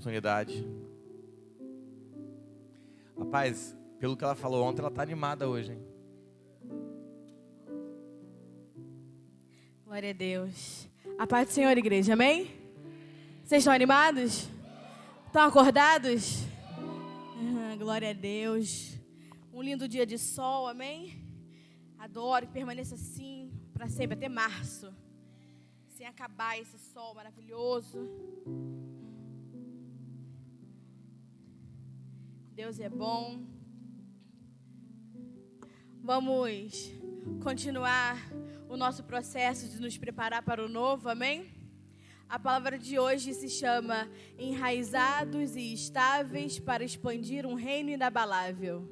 oportunidade. Rapaz, pelo que ela falou ontem, ela está animada hoje, hein? Glória a Deus. A paz do Senhor, igreja, amém? Vocês estão animados? Estão acordados? Glória a Deus. Um lindo dia de sol, amém? Adoro que permaneça assim para sempre, até março. Sem acabar esse sol maravilhoso. Deus é bom. Vamos continuar o nosso processo de nos preparar para o novo, amém? A palavra de hoje se chama Enraizados e Estáveis para Expandir um Reino Inabalável.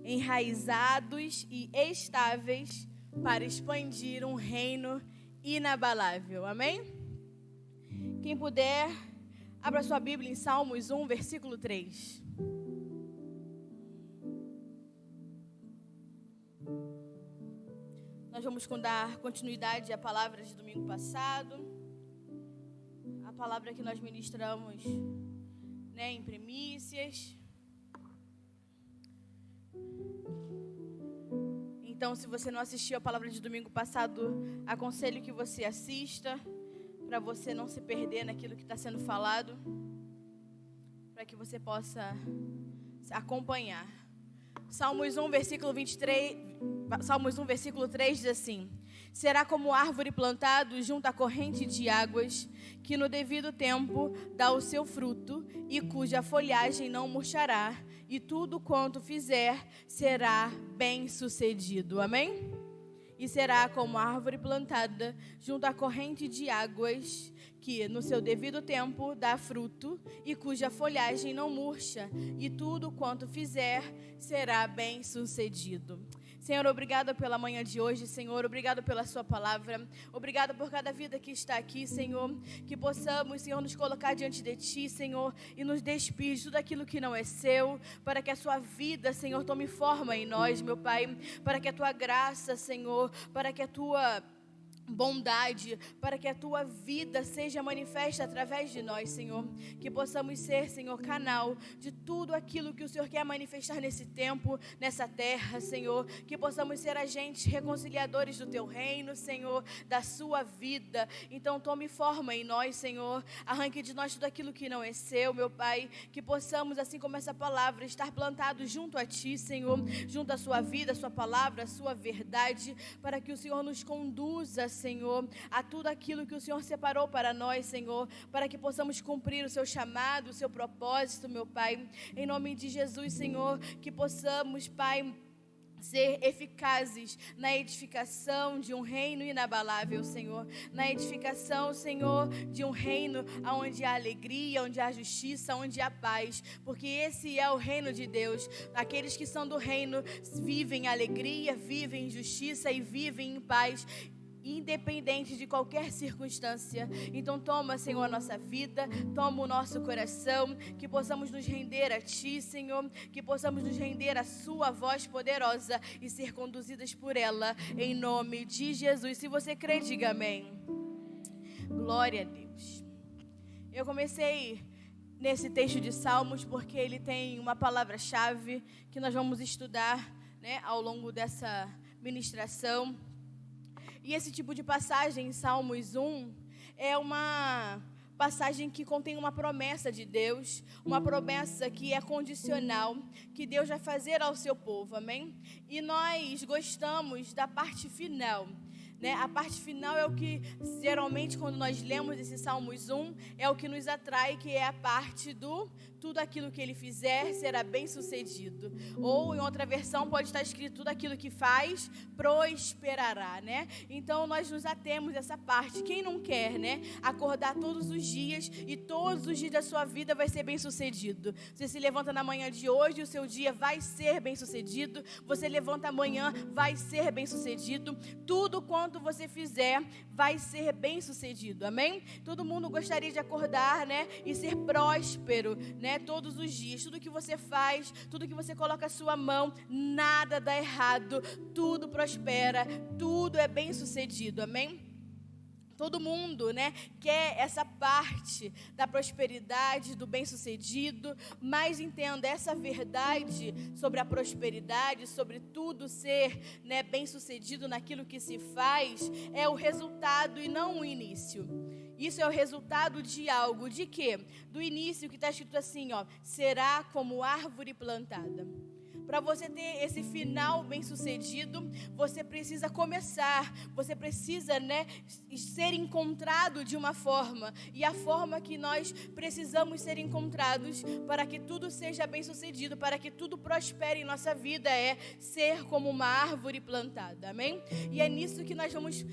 Enraizados e estáveis para expandir um reino inabalável, amém? Quem puder, abra sua Bíblia em Salmos 1, versículo 3. Nós vamos dar continuidade à palavra de domingo passado, a palavra que nós ministramos, em primícias. Então, se você não assistiu a palavra de domingo passado, aconselho que você assista, para você não se perder naquilo que está sendo falado, para que você possa acompanhar. Salmos 1, versículo 3 diz assim: será como árvore plantado junto à corrente de águas, que no devido tempo dá o seu fruto, e cuja folhagem não murchará, e tudo quanto fizer será bem sucedido. Amém? E será como árvore plantada junto à corrente de águas, que no seu devido tempo dá fruto, e cuja folhagem não murcha, e tudo quanto fizer será bem sucedido. Senhor, obrigado pela manhã de hoje, Senhor, obrigado pela sua palavra, obrigado por cada vida que está aqui, Senhor, que possamos, Senhor, nos colocar diante de Ti, Senhor, e nos despir de tudo aquilo que não é seu, para que a sua vida, Senhor, tome forma em nós, meu Pai, para que a Tua graça, Senhor, para que a Tua bondade, para que a Tua vida seja manifesta através de nós, Senhor, que possamos ser, Senhor, canal de tudo aquilo que o Senhor quer manifestar nesse tempo, nessa terra, Senhor, que possamos ser agentes reconciliadores do Teu reino, Senhor, da Sua vida. Então tome forma em nós, Senhor, arranque de nós tudo aquilo que não é seu, meu Pai, que possamos, assim como essa palavra, estar plantados junto a Ti, Senhor, junto à Sua vida, à Sua palavra, à Sua verdade, para que o Senhor nos conduza, Senhor, a tudo aquilo que o Senhor separou para nós, Senhor, para que possamos cumprir o Seu chamado, o Seu propósito, meu Pai, em nome de Jesus, Senhor, que possamos, Pai, ser eficazes na edificação de um reino inabalável, Senhor, na edificação, Senhor, de um reino onde há alegria, onde há justiça, onde há paz, porque esse é o reino de Deus. Aqueles que são do reino vivem alegria, vivem justiça e vivem em paz, independente de qualquer circunstância. Então toma, Senhor, a nossa vida, toma o nosso coração, que possamos nos render a Ti, Senhor, que possamos nos render à Sua voz poderosa e ser conduzidas por ela, em nome de Jesus. Se você crê, diga amém. Glória a Deus. Eu comecei nesse texto de Salmos porque ele tem uma palavra-chave que nós vamos estudar, ao longo dessa ministração. E esse tipo de passagem, em Salmos 1, é uma passagem que contém uma promessa de Deus, uma promessa que é condicional, que Deus vai fazer ao seu povo, amém? E nós gostamos da parte final, A parte final é o que, geralmente, quando nós lemos esse Salmos 1, é o que nos atrai, que é a parte do tudo aquilo que ele fizer será bem sucedido. Ou, em outra versão, pode estar escrito tudo aquilo que faz prosperará, Então, nós nos atemos a essa parte. Quem não quer, acordar todos os dias e todos os dias da sua vida vai ser bem sucedido. Você se levanta na manhã de hoje, o seu dia vai ser bem sucedido. Você levanta amanhã, vai ser bem sucedido. Tudo quanto você fizer vai ser bem sucedido, amém? Todo mundo gostaria de acordar, e ser próspero, todos os dias. Tudo que você faz, tudo que você coloca a sua mão, nada dá errado, tudo prospera, tudo é bem sucedido, amém? Todo mundo, quer essa parte da prosperidade, do bem-sucedido, mas entenda, essa verdade sobre a prosperidade, sobre tudo ser, bem-sucedido naquilo que se faz, é o resultado e não o início. Isso é o resultado de algo, de quê? Do início que está escrito assim, será como árvore plantada. Para você ter esse final bem-sucedido, você precisa começar, você precisa, ser encontrado de uma forma. E a forma que nós precisamos ser encontrados para que tudo seja bem-sucedido, para que tudo prospere em nossa vida, é ser como uma árvore plantada, amém? E é nisso que nós vamos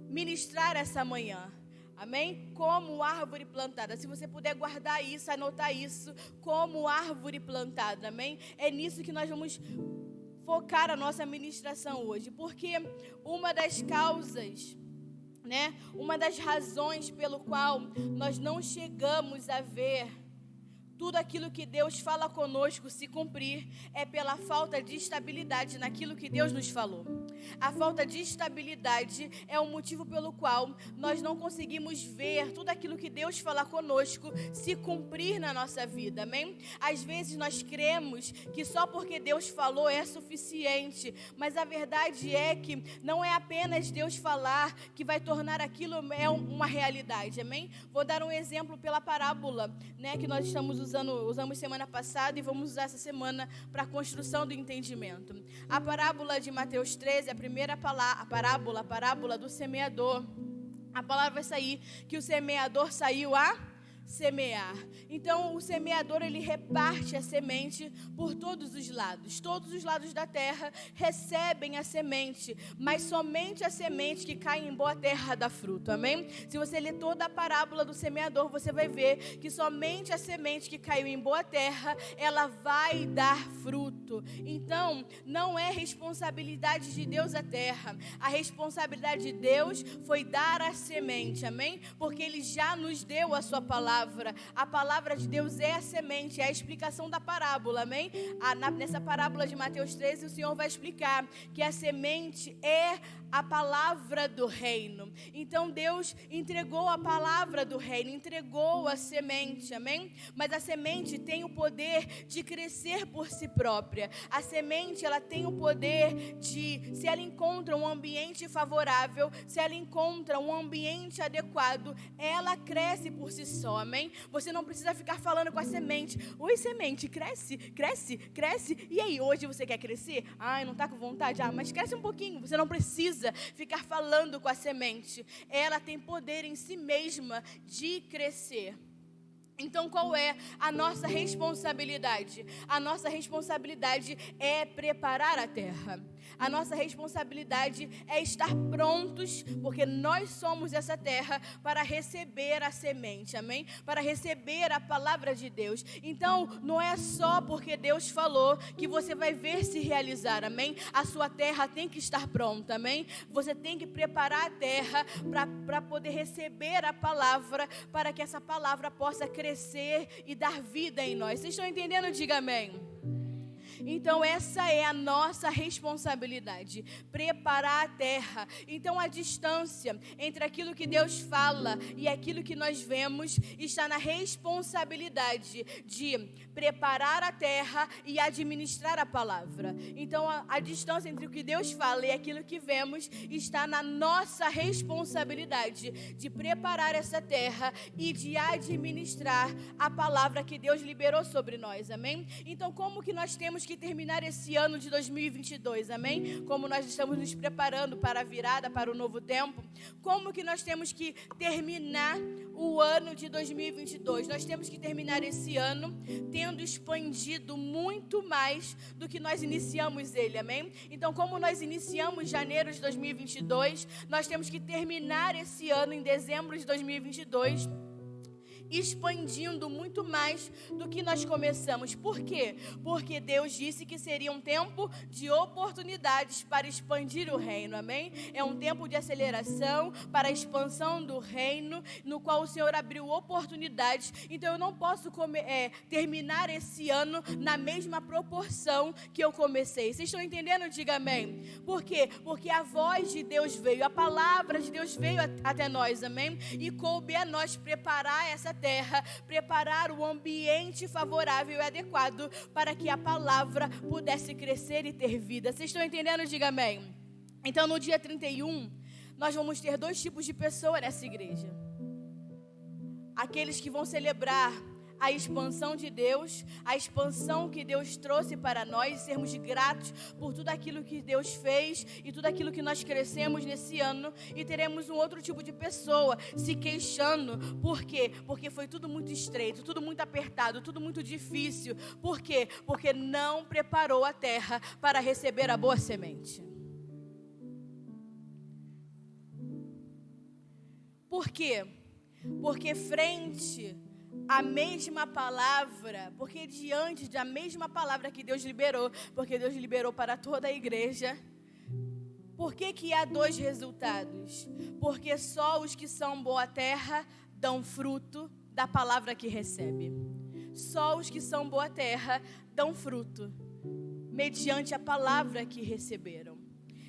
ministrar essa manhã. Amém? Como árvore plantada. Se você puder guardar isso, anotar isso, como árvore plantada. Amém? É nisso que nós vamos focar a nossa ministração hoje. Porque uma das causas, uma das razões pelo qual nós não chegamos a ver tudo aquilo que Deus fala conosco se cumprir é pela falta de estabilidade naquilo que Deus nos falou. A falta de estabilidade é o motivo pelo qual nós não conseguimos ver tudo aquilo que Deus fala conosco se cumprir na nossa vida, amém? Às vezes nós cremos que só porque Deus falou é suficiente, mas a verdade é que não é apenas Deus falar que vai tornar aquilo uma realidade, amém? Vou dar um exemplo pela parábola, que nós usamos semana passada e vamos usar essa semana para a construção do entendimento. A parábola de Mateus 13, a primeira parábola, a parábola do semeador. A palavra vai sair que o semeador saiu a semear. Então, o semeador, ele reparte a semente por todos os lados da terra recebem a semente, mas somente a semente que cai em boa terra dá fruto, amém? Se você ler toda a parábola do semeador, você vai ver que somente a semente que caiu em boa terra, ela vai dar fruto. Então, não é responsabilidade de Deus a terra, a responsabilidade de Deus foi dar a semente, amém? Porque Ele já nos deu a sua palavra. A palavra de Deus é a semente, é a explicação da parábola, amém? Nessa parábola de Mateus 13, o Senhor vai explicar que a semente é a palavra do reino. Então Deus entregou a palavra do reino, entregou a semente, amém? Mas a semente tem o poder de crescer por si própria. A semente, ela tem o poder de, se ela encontra um ambiente favorável, se ela encontra um ambiente adequado, ela cresce por si só, amém? Você não precisa ficar falando com a semente. Oi, semente, cresce, cresce, cresce. E aí, hoje você quer crescer? Ai, não está com vontade? Mas cresce um pouquinho. Você não precisa ficar falando com a semente. Ela tem poder em si mesma de crescer. Então, qual é a nossa responsabilidade? A nossa responsabilidade é preparar a terra. A nossa responsabilidade é estar prontos, porque nós somos essa terra para receber a semente, amém? Para receber a palavra de Deus. Então, não é só porque Deus falou que você vai ver se realizar, amém? A sua terra tem que estar pronta, amém? Você tem que preparar a terra para poder receber a palavra, para que essa palavra possa crescer e dar vida em nós. Vocês estão entendendo? Diga amém. Então essa é a nossa responsabilidade, preparar a terra. Então a distância entre aquilo que Deus fala e aquilo que nós vemos está na responsabilidade de preparar a terra e administrar a palavra. Então a distância entre o que Deus fala e aquilo que vemos está na nossa responsabilidade de preparar essa terra e de administrar a palavra que Deus liberou sobre nós, amém? Então como que nós temos que terminar esse ano de 2022, amém? Como nós estamos nos preparando para a virada, para o novo tempo, como que nós temos que terminar o ano de 2022? Nós temos que terminar esse ano tendo expandido muito mais do que nós iniciamos ele, amém? Então, como nós iniciamos janeiro de 2022, nós temos que terminar esse ano em dezembro de 2022 expandindo muito mais do que nós começamos. Por quê? Porque Deus disse que seria um tempo de oportunidades para expandir o reino, amém? É um tempo de aceleração para a expansão do reino, no qual o Senhor abriu oportunidades. Então eu não posso terminar esse ano na mesma proporção que eu comecei. Vocês estão entendendo? Diga amém. Por quê? Porque a voz de Deus veio, a palavra de Deus veio até nós, amém? E coube a nós preparar essa terra, preparar o ambiente favorável e adequado para que a palavra pudesse crescer e ter vida. Vocês estão entendendo? Diga amém. Então no dia 31, nós vamos ter 2 tipos de pessoa nessa igreja. Aqueles que vão celebrar a expansão de Deus, a expansão que Deus trouxe para nós, sermos gratos por tudo aquilo que Deus fez e tudo aquilo que nós crescemos nesse ano. E teremos um outro tipo de pessoa se queixando. Por quê? Porque foi tudo muito estreito, tudo muito apertado, tudo muito difícil. Por quê? Porque não preparou a terra para receber a boa semente. Por quê? Porque frente a mesma palavra, porque diante da mesma palavra que Deus liberou, porque Deus liberou para toda a igreja, por que há 2 resultados? Porque só os que são boa terra dão fruto da palavra que recebe. Só os que são boa terra dão fruto, mediante a palavra que receberam.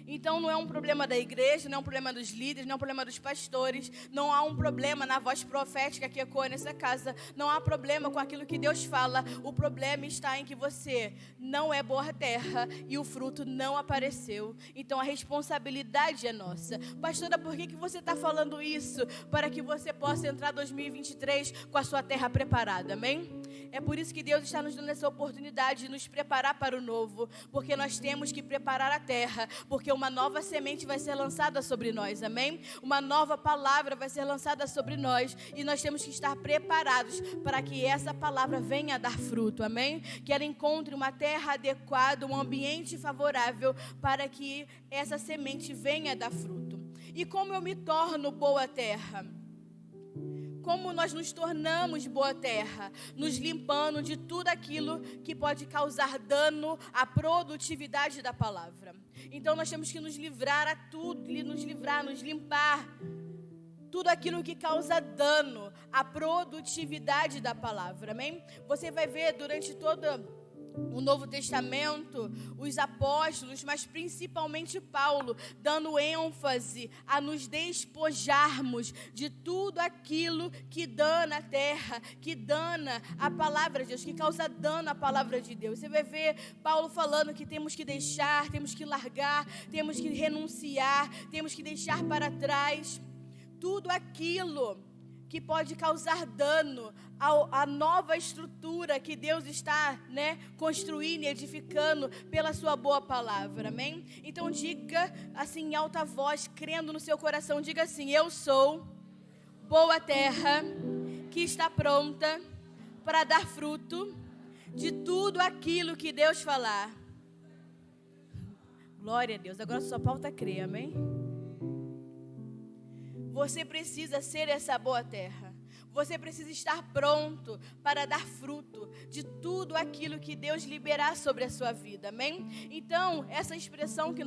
Então não é um problema da igreja, não é um problema dos líderes, não é um problema dos pastores, não há um problema na voz profética que ecoa nessa casa, não há problema com aquilo que Deus fala. O problema está em que você não é boa terra e o fruto não apareceu. Então a responsabilidade é nossa. Pastora, por que você está falando isso? Para que você possa entrar 2023 com a sua terra preparada, amém? É por isso que Deus está nos dando essa oportunidade de nos preparar para o novo, porque nós temos que preparar a terra, porque uma nova semente vai ser lançada sobre nós, amém? Uma nova palavra vai ser lançada sobre nós, e nós temos que estar preparados para que essa palavra venha a dar fruto, amém? Que ela encontre uma terra adequada, um ambiente favorável para que essa semente venha a dar fruto. E como eu me torno boa terra? Como nós nos tornamos boa terra? Nos limpando de tudo aquilo que pode causar dano à produtividade da palavra. Então nós temos que nos livrar a tudo, nos limpar. Tudo aquilo que causa dano à produtividade da palavra, amém? Você vai ver durante todo o Novo Testamento, os apóstolos, mas principalmente Paulo, dando ênfase a nos despojarmos de tudo aquilo que dana a terra, que dana a palavra de Deus, que causa dano à palavra de Deus. Você vai ver Paulo falando que temos que deixar, temos que largar, temos que renunciar, temos que deixar para trás tudo aquilo que pode causar dano à nova estrutura que Deus está, construindo e edificando pela sua boa palavra, amém? Então diga assim em alta voz, crendo no seu coração, diga assim: eu sou boa terra que está pronta para dar fruto de tudo aquilo que Deus falar. Glória a Deus, agora só falta crer, amém? Você precisa ser essa boa terra. Você precisa estar pronto para dar fruto de tudo aquilo que Deus liberar sobre a sua vida, amém? Então, essa expressão que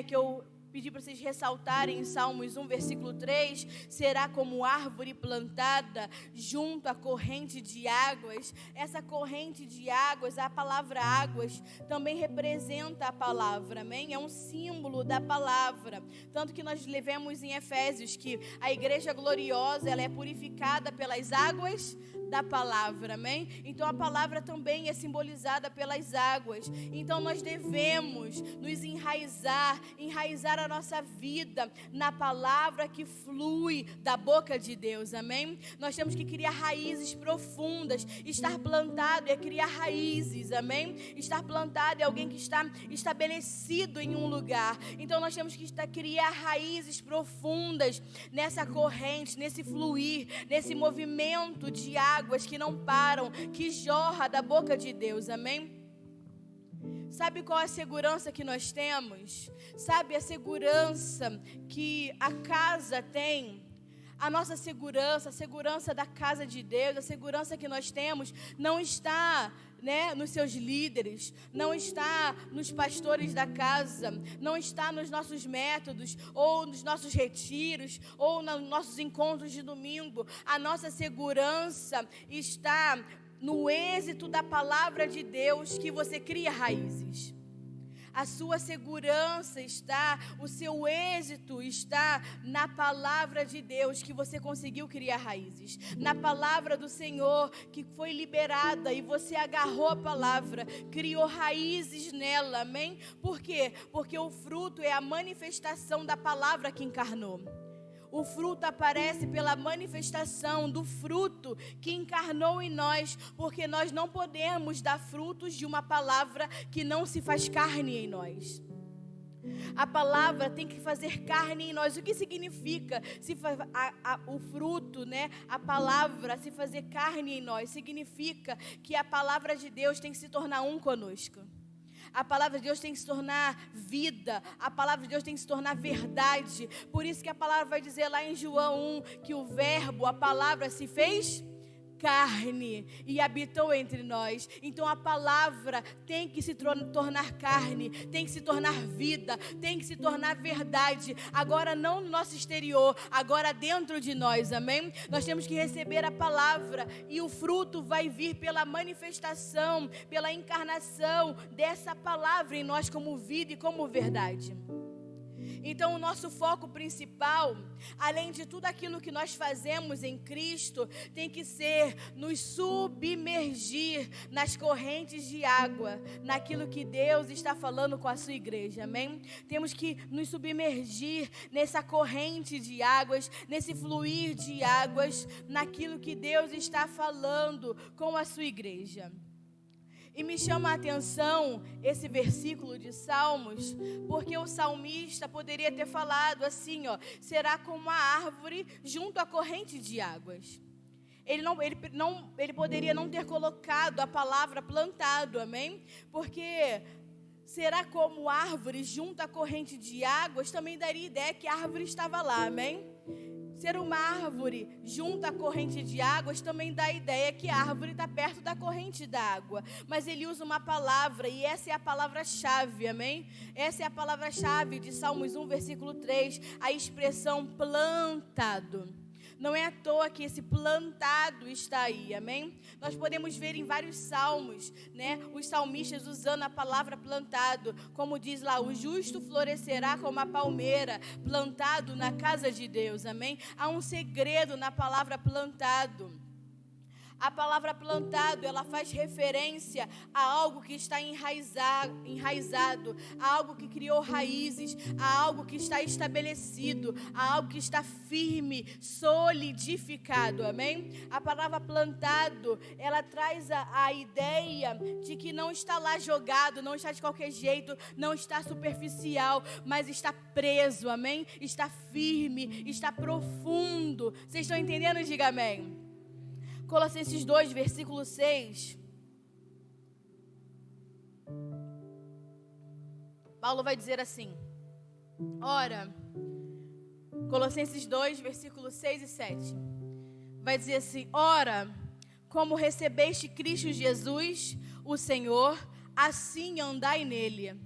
que eu pedi para vocês ressaltarem em Salmos 1, versículo 3, será como árvore plantada junto à corrente de águas. Essa corrente de águas, a palavra águas, também representa a palavra, amém? É um símbolo da palavra. Tanto que nós levemos em Efésios que a igreja gloriosa, ela é purificada pelas águas da palavra, amém? Então a palavra também é simbolizada pelas águas. Então nós devemos nos enraizar a nossa vida na palavra que flui da boca de Deus, amém? Nós temos que criar raízes profundas. Estar plantado é criar raízes, amém? Estar plantado é alguém que está estabelecido em um lugar. Então nós temos que criar raízes profundas nessa corrente, nesse fluir, nesse movimento de águas que não param, que jorra da boca de Deus, amém? Sabe qual a segurança que nós temos? Sabe a segurança que a casa tem? A nossa segurança, a segurança da casa de Deus, a segurança que nós temos, não está, nos seus líderes, não está nos pastores da casa, não está nos nossos métodos, ou nos nossos retiros, ou nos nossos encontros de domingo. A nossa segurança está no êxito da palavra de Deus, que você cria raízes. A sua segurança está, o seu êxito está na palavra de Deus, que você conseguiu criar raízes. Na palavra do Senhor, que foi liberada e você agarrou a palavra, criou raízes nela, amém? Por quê? Porque o fruto é a manifestação da palavra que encarnou. O fruto aparece pela manifestação do fruto que encarnou em nós, porque nós não podemos dar frutos de uma palavra que não se faz carne em nós. A palavra tem que fazer carne em nós. O que significa o fruto, a palavra se fazer carne em nós? Significa que a palavra de Deus tem que se tornar um conosco. A palavra de Deus tem que se tornar vida. A palavra de Deus tem que se tornar verdade. Por isso que a palavra vai dizer lá em João 1 que o verbo, a palavra se fez carne e habitou entre nós. Então a palavra tem que se tornar carne, tem que se tornar vida, tem que se tornar verdade. Agora não no nosso exterior, agora dentro de nós, amém? Nós temos que receber a palavra e o fruto vai vir pela manifestação, pela encarnação dessa palavra em nós como vida e como verdade. Então o nosso foco principal, além de tudo aquilo que nós fazemos em Cristo, tem que ser nos submergir nas correntes de água, naquilo que Deus está falando com a sua igreja, amém? Temos que nos submergir nessa corrente de águas, nesse fluir de águas, naquilo que Deus está falando com a sua igreja. E me chama a atenção esse versículo de Salmos, porque o salmista poderia ter falado assim, será como a árvore junto à corrente de águas. Ele poderia não ter colocado a palavra plantado, amém? Porque será como árvore junto à corrente de águas também daria ideia que a árvore estava lá, amém? Ser uma árvore junto à corrente de águas também dá a ideia que a árvore está perto da corrente da água. Mas ele usa uma palavra, e essa é a palavra-chave, amém? Essa é a palavra-chave de Salmos 1, versículo 3, a expressão plantado. Não é à toa que esse plantado está aí, amém? Nós podemos ver em vários salmos, os salmistas usando a palavra plantado, como diz lá, o justo florescerá como a palmeira, plantado na casa de Deus, amém? Há um segredo na palavra plantado. A palavra plantado, ela faz referência a algo que está enraizado, a algo que criou raízes, a algo que está estabelecido, a algo que está firme, solidificado, amém? A palavra plantado, ela traz a ideia de que não está lá jogado, não está de qualquer jeito, não está superficial, mas está preso, amém? Está firme, está profundo. Vocês estão entendendo? Diga amém. Colossenses 2, versículo 6. Paulo vai dizer assim, Colossenses 2, versículo 6 e 7. Vai dizer assim, ora, como recebeste Cristo Jesus, o Senhor, assim andai nele.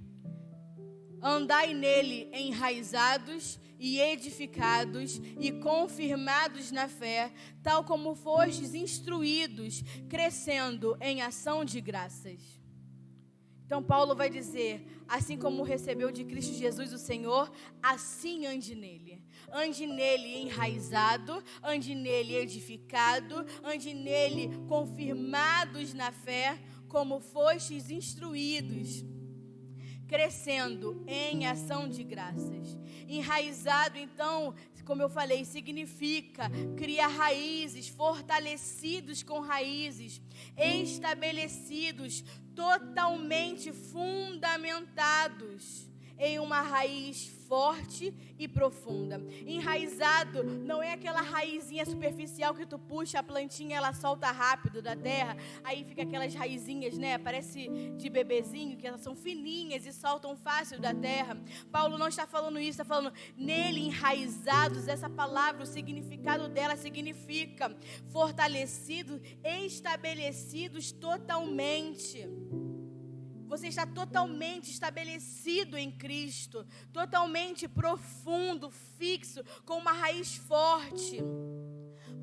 Andai nele enraizados e edificados e confirmados na fé, tal como fostes instruídos, crescendo em ação de graças. Então Paulo vai dizer, assim como recebeu de Cristo Jesus o Senhor, assim ande nele. Ande nele enraizado, ande nele edificado, ande nele confirmados na fé, como fostes instruídos, crescendo em ação de graças. Enraizado, então, como eu falei, significa criar raízes, fortalecidos com raízes, estabelecidos, totalmente fundamentados em uma raiz forte e profunda. Enraizado não é aquela raizinha superficial que tu puxa a plantinha, ela solta rápido da terra, aí fica aquelas raizinhas, né? Parece de bebezinho, que elas são fininhas e soltam fácil da terra. Paulo não está falando isso, está falando nele enraizados. Essa palavra, o significado dela significa fortalecidos, estabelecidos totalmente. Você está totalmente estabelecido em Cristo, totalmente profundo, fixo, com uma raiz forte.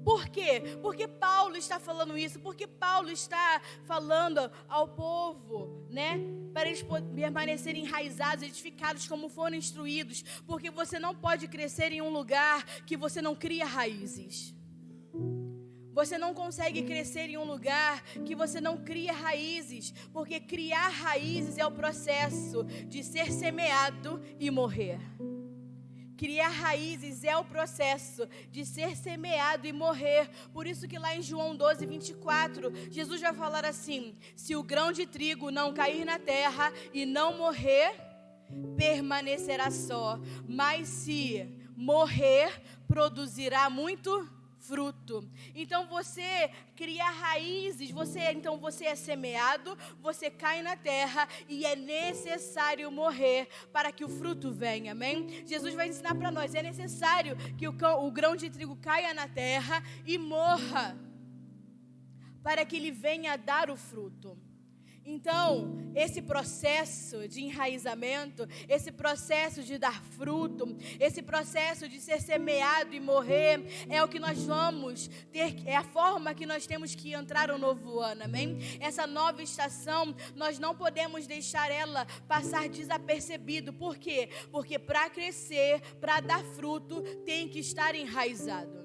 Por quê? Porque Paulo está falando isso, porque Paulo está falando ao povo, né? Para eles permanecerem enraizados, edificados como foram instruídos, porque você não pode crescer em um lugar que você não cria raízes. Você não consegue crescer em um lugar que você não cria raízes, porque criar raízes é o processo de ser semeado e morrer. Criar raízes é o processo de ser semeado e morrer. Por isso que lá em João 12, 24, Jesus vai falar assim: se o grão de trigo não cair na terra e não morrer, permanecerá só. Mas se morrer, produzirá muito fruto. Então você cria raízes, você é semeado, você cai na terra e é necessário morrer para que o fruto venha, amém? Jesus vai ensinar para nós, é necessário que o grão de trigo caia na terra e morra para que ele venha a dar o fruto. Então, esse processo de enraizamento, esse processo de dar fruto, esse processo de ser semeado e morrer, é o que nós vamos ter, é a forma que nós temos que entrar no novo ano, amém? Essa nova estação, nós não podemos deixar ela passar desapercebido. Por quê? Porque para crescer, para dar fruto, tem que estar enraizado.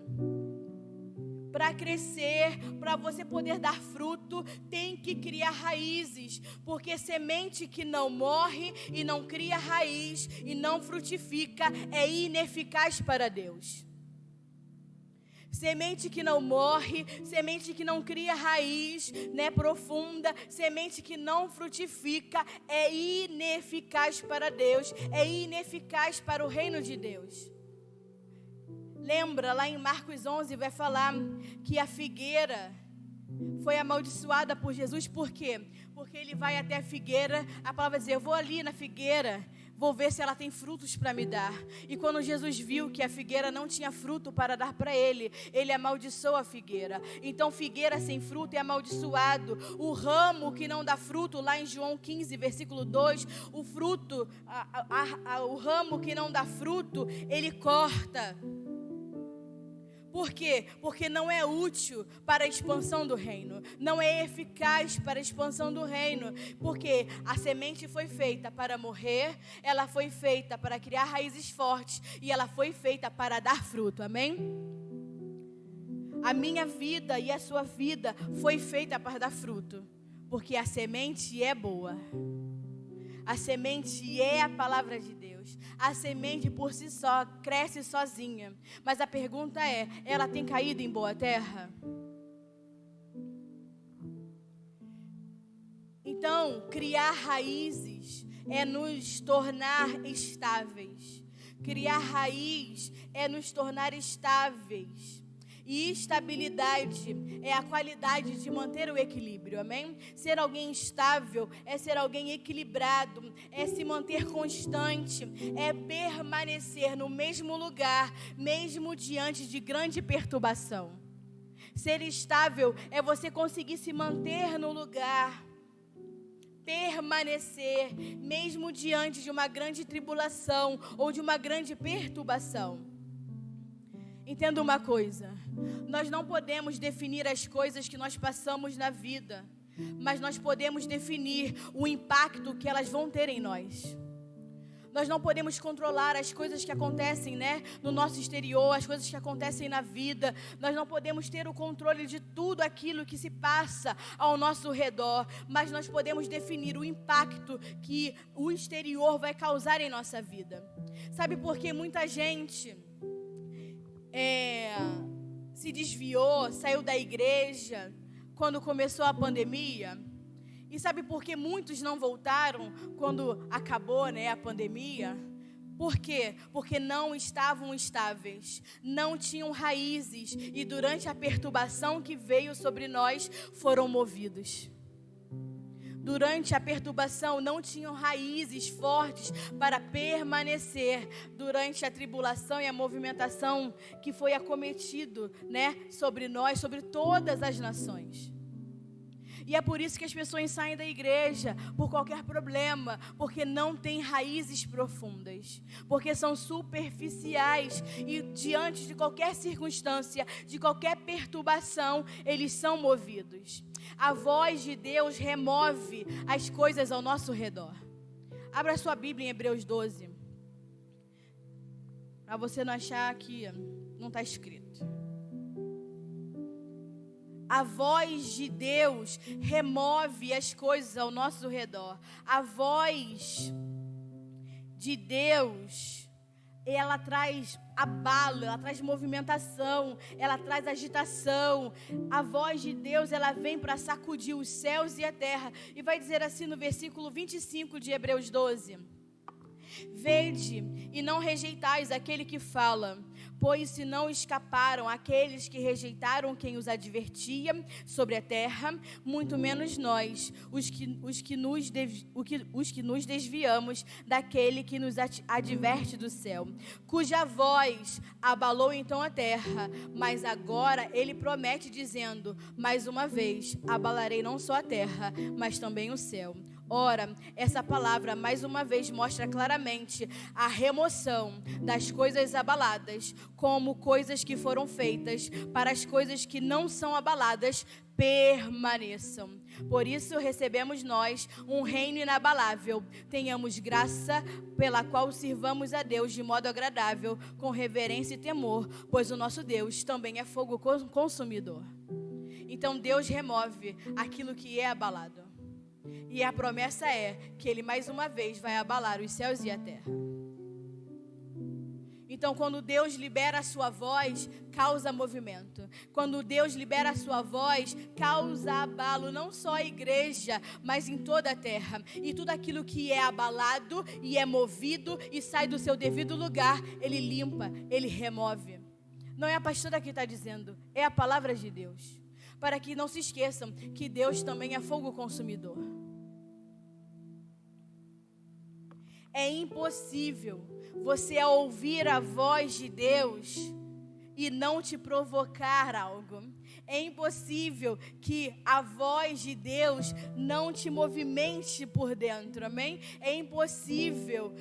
Para crescer, para você poder dar fruto, tem que criar raízes, porque semente que não morre e não cria raiz e não frutifica é ineficaz para Deus. Semente que não morre, semente que não cria raiz, né, profunda, semente que não frutifica é ineficaz para Deus, é ineficaz para o reino de Deus. Lembra, lá em Marcos 11 vai falar que a figueira foi amaldiçoada por Jesus. Por quê? Porque ele vai até a figueira, a palavra vai dizer, eu vou ali na figueira, vou ver se ela tem frutos para me dar. E quando Jesus viu que a figueira não tinha fruto para dar para ele, ele amaldiçoou a figueira. Então figueira sem fruto é amaldiçoado. O ramo que não dá fruto, lá em João 15, versículo 2, o fruto, o ramo que não dá fruto, ele corta. Por quê? Porque não é útil para a expansão do reino. Não é eficaz para a expansão do reino. Porque a semente foi feita para morrer, ela foi feita para criar raízes fortes e ela foi feita para dar fruto. Amém? A minha vida e a sua vida foi feita para dar fruto. Porque a semente é boa. A semente é a palavra de Deus. A semente por si só cresce sozinha. Mas a pergunta é, ela tem caído em boa terra? Então, criar raízes é nos tornar estáveis. Criar raiz é nos tornar estáveis. E estabilidade é a qualidade de manter o equilíbrio, amém? Ser alguém estável é ser alguém equilibrado, é se manter constante, é permanecer no mesmo lugar, mesmo diante de grande perturbação. Ser estável é você conseguir se manter no lugar, permanecer, mesmo diante de uma grande tribulação ou de uma grande perturbação. Entenda uma coisa, nós não podemos definir as coisas que nós passamos na vida, mas nós podemos definir o impacto que elas vão ter em nós. Nós não podemos controlar as coisas que acontecem, né, no nosso exterior, as coisas que acontecem na vida. Nós não podemos ter o controle de tudo aquilo que se passa ao nosso redor, mas nós podemos definir o impacto que o exterior vai causar em nossa vida. Sabe por que muita gente se desviou, saiu da igreja quando começou a pandemia? E sabe por que muitos não voltaram quando acabou, a pandemia? Por quê? Porque não estavam estáveis, não tinham raízes e durante a perturbação que veio sobre nós foram movidos. Durante a perturbação não tinham raízes fortes para permanecer durante a tribulação e a movimentação que foi acometido, sobre nós, sobre todas as nações. E é por isso que as pessoas saem da igreja por qualquer problema, porque não têm raízes profundas, porque são superficiais e diante de qualquer circunstância, de qualquer perturbação, eles são movidos. A voz de Deus remove as coisas ao nosso redor. Abra sua Bíblia em Hebreus 12, para você não achar que não está escrito. A voz de Deus remove as coisas ao nosso redor. A voz de Deus, ela traz abalo, ela traz movimentação, ela traz agitação. A voz de Deus, ela vem para sacudir os céus e a terra. E vai dizer assim no versículo 25 de Hebreus 12: Vede e não rejeitais aquele que fala, pois se não escaparam aqueles que rejeitaram quem os advertia sobre a terra, muito menos nós, os que nos desviamos daquele que nos adverte do céu, cuja voz abalou então a terra, mas agora ele promete dizendo, mais uma vez, abalarei não só a terra, mas também o céu. Ora, essa palavra mais uma vez mostra claramente a remoção das coisas abaladas, como coisas que foram feitas para as coisas que não são abaladas permaneçam. Por isso recebemos nós um reino inabalável, tenhamos graça pela qual sirvamos a Deus de modo agradável, com reverência e temor, pois o nosso Deus também é fogo consumidor. Então Deus remove aquilo que é abalado. E a promessa é que Ele mais uma vez vai abalar os céus e a terra. Então, quando Deus libera a sua voz, causa movimento. Quando Deus libera a sua voz, causa abalo, não só a igreja, mas em toda a terra. E tudo aquilo que é abalado e é movido e sai do seu devido lugar, Ele limpa, Ele remove. Não é a pastora que está dizendo, é a palavra de Deus. Para que não se esqueçam que Deus também é fogo consumidor. É impossível você ouvir a voz de Deus e não te provocar algo. É impossível que a voz de Deus não te movimente por dentro, amém? É impossível,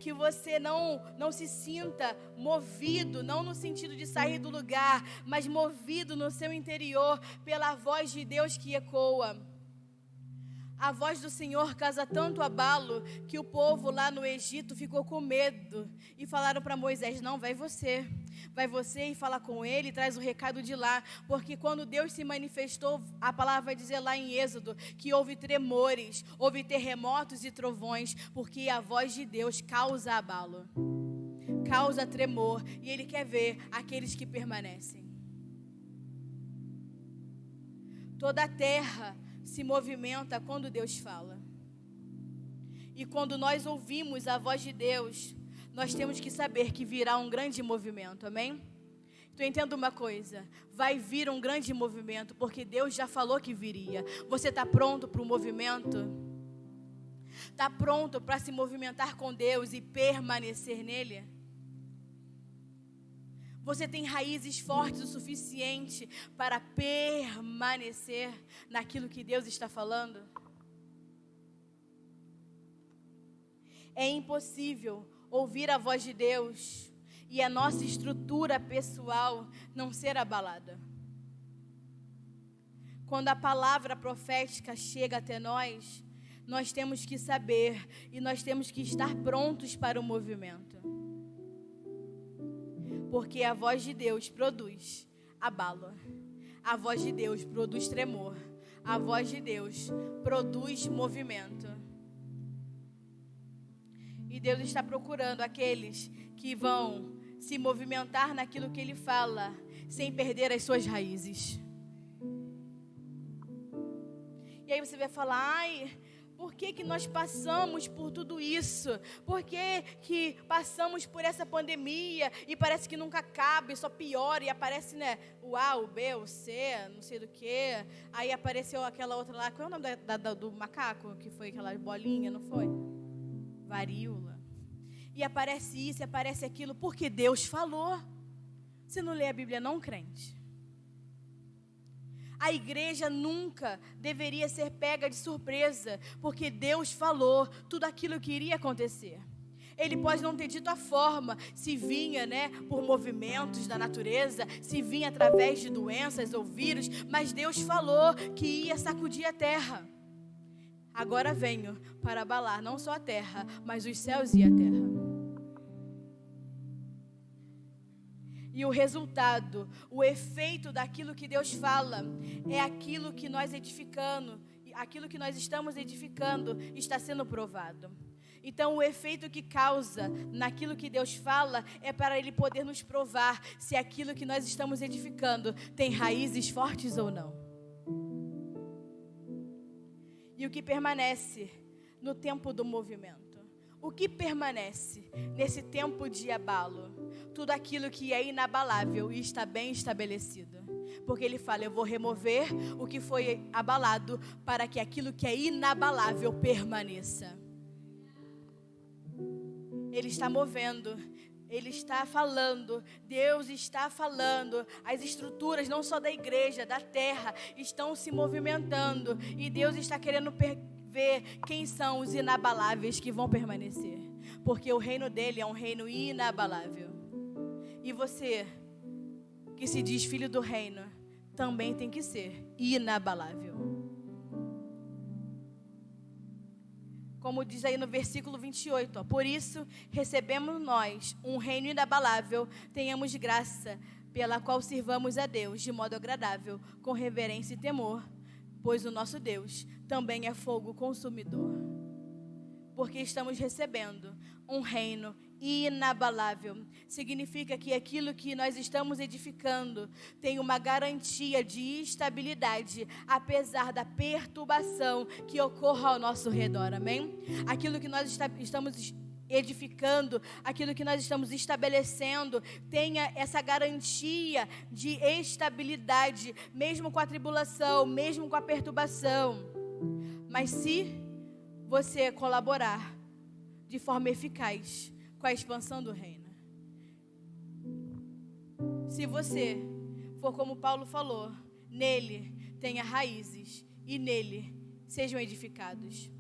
que você não se sinta movido, não no sentido de sair do lugar, mas movido no seu interior pela voz de Deus que ecoa. A voz do Senhor causa tanto abalo que o povo lá no Egito ficou com medo e falaram para Moisés, não, vai você e fala com ele e traz o recado de lá, porque quando Deus se manifestou, a palavra vai dizer lá em Êxodo, que houve tremores, houve terremotos e trovões, porque a voz de Deus causa abalo, causa tremor, e Ele quer ver aqueles que permanecem. Toda a terra se movimenta quando Deus fala. E quando nós ouvimos a voz de Deus, nós temos que saber que virá um grande movimento, amém? Então entenda uma coisa, vai vir um grande movimento, porque Deus já falou que viria. Você está pronto para o movimento? Está pronto para se movimentar com Deus e permanecer nele? Você tem raízes fortes o suficiente para permanecer naquilo que Deus está falando? É impossível ouvir a voz de Deus e a nossa estrutura pessoal não ser abalada. Quando a palavra profética chega até nós, nós temos que saber e nós temos que estar prontos para o movimento. Porque a voz de Deus produz abalo. A voz de Deus produz tremor. A voz de Deus produz movimento. E Deus está procurando aqueles que vão se movimentar naquilo que Ele fala, sem perder as suas raízes. E aí você vai falar, ai, por que nós passamos por tudo isso? Por que passamos por essa pandemia e parece que nunca acaba e só piora e aparece, né, o A, o B, o C, não sei do que. Aí apareceu aquela outra lá, qual é o nome do macaco? Que foi aquela bolinha, não foi? Varíola. E aparece isso, e aparece aquilo, porque Deus falou. Você não lê a Bíblia não, crente? A igreja nunca deveria ser pega de surpresa, porque Deus falou tudo aquilo que iria acontecer. Ele pode não ter dito a forma, se vinha, né, por movimentos da natureza, se vinha através de doenças ou vírus, mas Deus falou que ia sacudir a terra. Agora venho para abalar não só a terra, mas os céus e a terra. E o resultado, o efeito daquilo que Deus fala, é aquilo que nós aquilo que nós estamos edificando está sendo provado. Então o efeito que causa naquilo que Deus fala é para Ele poder nos provar se aquilo que nós estamos edificando tem raízes fortes ou não. E o que permanece no tempo do movimento? O que permanece nesse tempo de abalo? Tudo aquilo que é inabalável e está bem estabelecido. Porque Ele fala, eu vou remover o que foi abalado para que aquilo que é inabalável permaneça. Ele está movendo, Ele está falando, Deus está falando. As estruturas não só da igreja, da terra, estão se movimentando. E Deus está querendo ver quem são os inabaláveis que vão permanecer. Porque o reino dele é um reino inabalável. E você, que se diz filho do reino, também tem que ser inabalável. Como diz aí no versículo 28, por isso recebemos nós um reino inabalável, tenhamos graça, pela qual sirvamos a Deus de modo agradável, com reverência e temor, pois o nosso Deus também é fogo consumidor. Porque estamos recebendo um reino inabalável. Significa que aquilo que nós estamos edificando tem uma garantia de estabilidade, apesar da perturbação que ocorra ao nosso redor, amém? Aquilo que nós estamos edificando, aquilo que nós estamos estabelecendo, tenha essa garantia de estabilidade, mesmo com a tribulação, mesmo com a perturbação. Mas se você colaborar de forma eficaz com a expansão do reino, se você for como Paulo falou, nele tenha raízes e nele sejam edificados.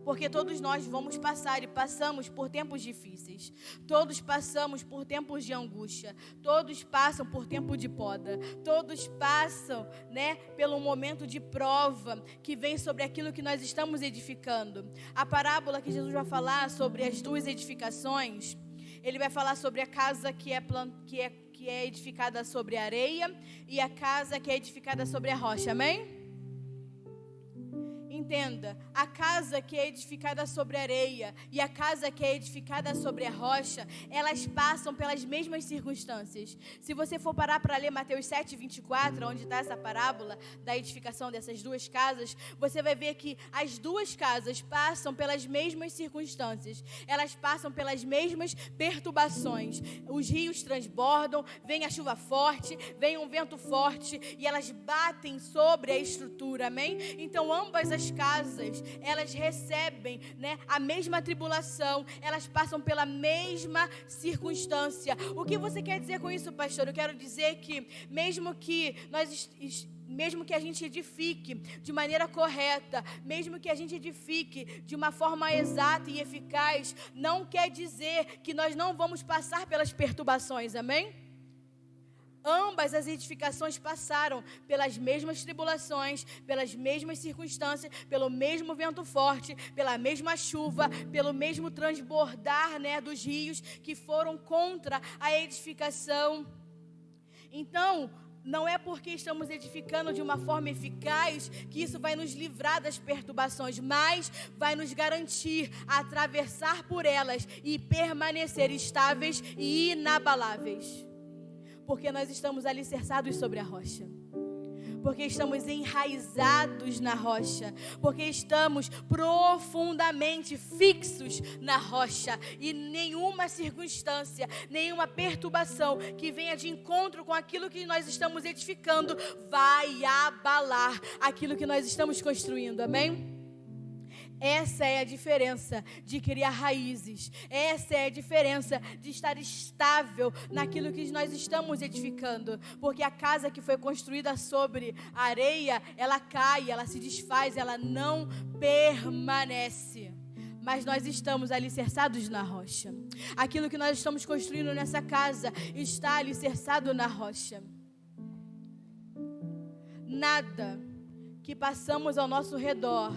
Porque todos nós vamos passar e passamos por tempos difíceis. Todos passamos por tempos de angústia. Todos passam por tempo de poda. Todos passam, né, pelo momento de prova que vem sobre aquilo que nós estamos edificando. A parábola que Jesus vai falar sobre as duas edificações, ele vai falar sobre a casa que é edificada sobre a areia e a casa que é edificada sobre a rocha. Amém? Entenda, a casa que é edificada sobre a areia e a casa que é edificada sobre a rocha, elas passam pelas mesmas circunstâncias. Se você for parar para ler Mateus 7:24, onde está essa parábola da edificação dessas duas casas, você vai ver que as duas casas passam pelas mesmas circunstâncias. Elas passam pelas mesmas perturbações. Os rios transbordam, vem a chuva forte, vem um vento forte e elas batem sobre a estrutura, amém? Então ambas as casas, elas recebem, né, a mesma tribulação, elas passam pela mesma circunstância. O que você quer dizer com isso, pastor? Eu quero dizer que mesmo que a gente edifique de maneira correta, mesmo que a gente edifique de uma forma exata e eficaz, não quer dizer que nós não vamos passar pelas perturbações, amém? Ambas as edificações passaram pelas mesmas tribulações, pelas mesmas circunstâncias, pelo mesmo vento forte, pela mesma chuva, pelo mesmo transbordar, né, dos rios que foram contra a edificação. Então, não é porque estamos edificando de uma forma eficaz que isso vai nos livrar das perturbações, mas vai nos garantir a atravessar por elas e permanecer estáveis e inabaláveis. Porque nós estamos alicerçados sobre a rocha. Porque estamos enraizados na rocha, porque estamos profundamente fixos na rocha, e nenhuma circunstância, nenhuma perturbação que venha de encontro com aquilo que nós estamos edificando vai abalar aquilo que nós estamos construindo, amém? Essa é a diferença de criar raízes. Essa é a diferença de estar estável naquilo que nós estamos edificando. Porque a casa que foi construída sobre a areia, ela cai, ela se desfaz, ela não permanece. Mas nós estamos alicerçados na rocha. Aquilo que nós estamos construindo nessa casa está alicerçado na rocha. Nada que passamos ao nosso redor,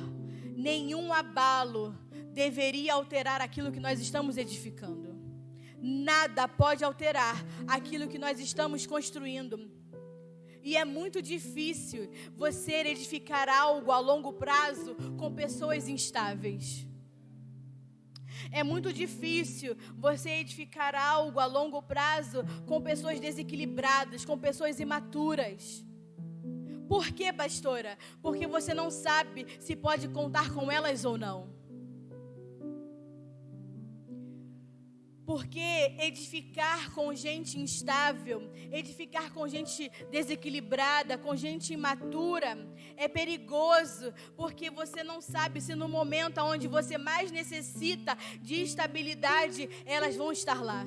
nenhum abalo deveria alterar aquilo que nós estamos edificando. Nada pode alterar aquilo que nós estamos construindo. E é muito difícil você edificar algo a longo prazo com pessoas instáveis. É muito difícil você edificar algo a longo prazo com pessoas desequilibradas, com pessoas imaturas. Por quê, pastora? Porque você não sabe se pode contar com elas ou não. Porque edificar com gente instável, edificar com gente desequilibrada, com gente imatura, é perigoso, porque você não sabe se no momento onde você mais necessita de estabilidade, elas vão estar lá.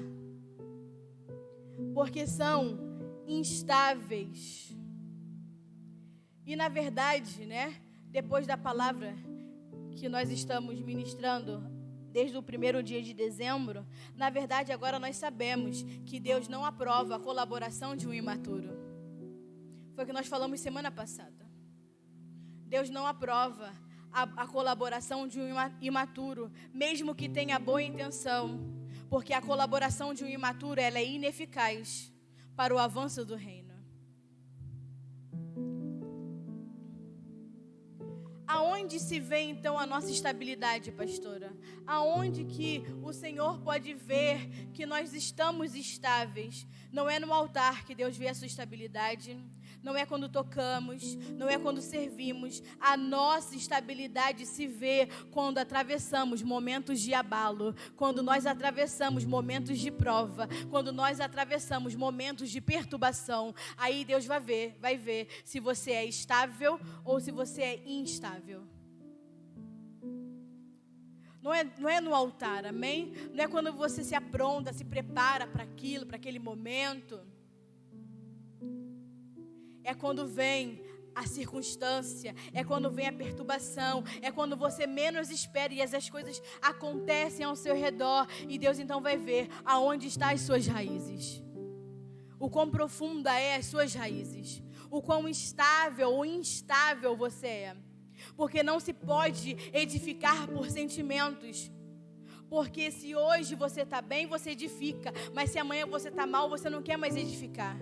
Porque são instáveis. E na verdade, depois da palavra que nós estamos ministrando desde o primeiro dia de dezembro, na verdade agora nós sabemos que Deus não aprova a colaboração de um imaturo. Foi o que nós falamos semana passada. Deus não aprova a colaboração de um imaturo, mesmo que tenha boa intenção, porque a colaboração de um imaturo, ela é ineficaz para o avanço do reino. Aonde se vê então a nossa estabilidade, pastora? Aonde que o Senhor pode ver que nós estamos estáveis? Não é no altar que Deus vê a sua estabilidade, não é quando tocamos, não é quando servimos. A nossa estabilidade se vê quando atravessamos momentos de abalo, quando nós atravessamos momentos de prova, quando nós atravessamos momentos de perturbação. Aí Deus vai ver se você é estável ou se você é instável. Não é no altar, amém? Não é quando você se apronta, se prepara para aquilo, para aquele momento. É quando vem a circunstância, é quando vem a perturbação, é quando você menos espera e as coisas acontecem ao seu redor. E Deus então vai ver aonde estão as suas raízes. O quão profunda é as suas raízes. O quão estável ou instável você é. Porque não se pode edificar por sentimentos. Porque se hoje você está bem, você edifica. Mas se amanhã você está mal, você não quer mais edificar.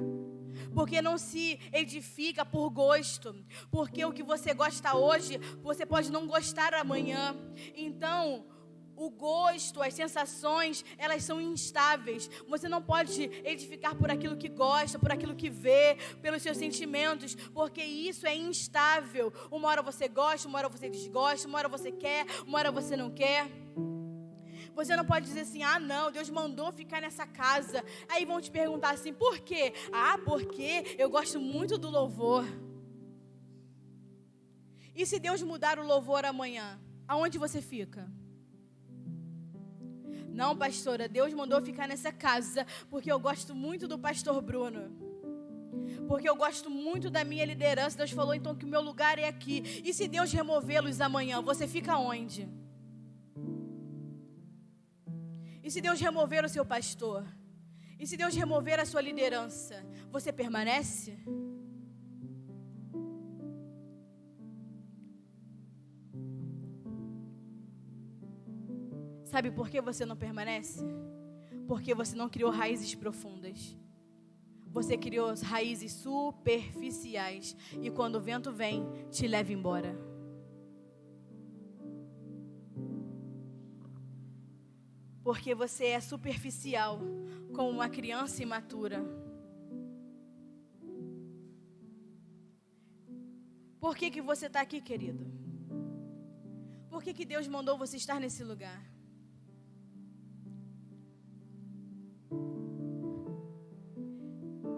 Porque não se edifica por gosto. Porque o que você gosta hoje, você pode não gostar amanhã. Então, o gosto, as sensações, elas são instáveis. Você não pode edificar por aquilo que gosta, por aquilo que vê, pelos seus sentimentos, porque isso é instável. Uma hora você gosta, uma hora você desgosta, uma hora você quer, uma hora você não quer. Você não pode dizer assim, não, Deus mandou ficar nessa casa. Aí vão te perguntar assim, por quê? Porque eu gosto muito do louvor. E se Deus mudar o louvor amanhã, aonde você fica? Não, pastora, Deus mandou ficar nessa casa porque eu gosto muito do pastor Bruno. Porque eu gosto muito da minha liderança. Deus falou então que o meu lugar é aqui. E se Deus removê-los amanhã, você fica onde? E se Deus remover o seu pastor? E se Deus remover a sua liderança, você permanece? Sabe por que você não permanece? Porque você não criou raízes profundas. Você criou raízes superficiais. E quando o vento vem, te leva embora. Porque você é superficial, como uma criança imatura. Por que você está aqui, querido? Por que Deus mandou você estar nesse lugar?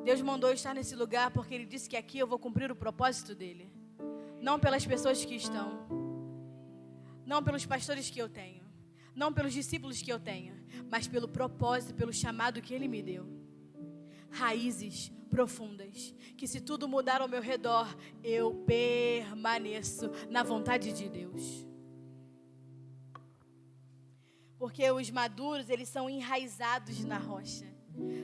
Deus mandou eu estar nesse lugar porque Ele disse que aqui eu vou cumprir o propósito dEle. Não pelas pessoas que estão. Não pelos pastores que eu tenho. Não pelos discípulos que eu tenho. Mas pelo propósito, pelo chamado que Ele me deu. Raízes profundas. Que se tudo mudar ao meu redor, eu permaneço na vontade de Deus. Porque os maduros, eles são enraizados na rocha.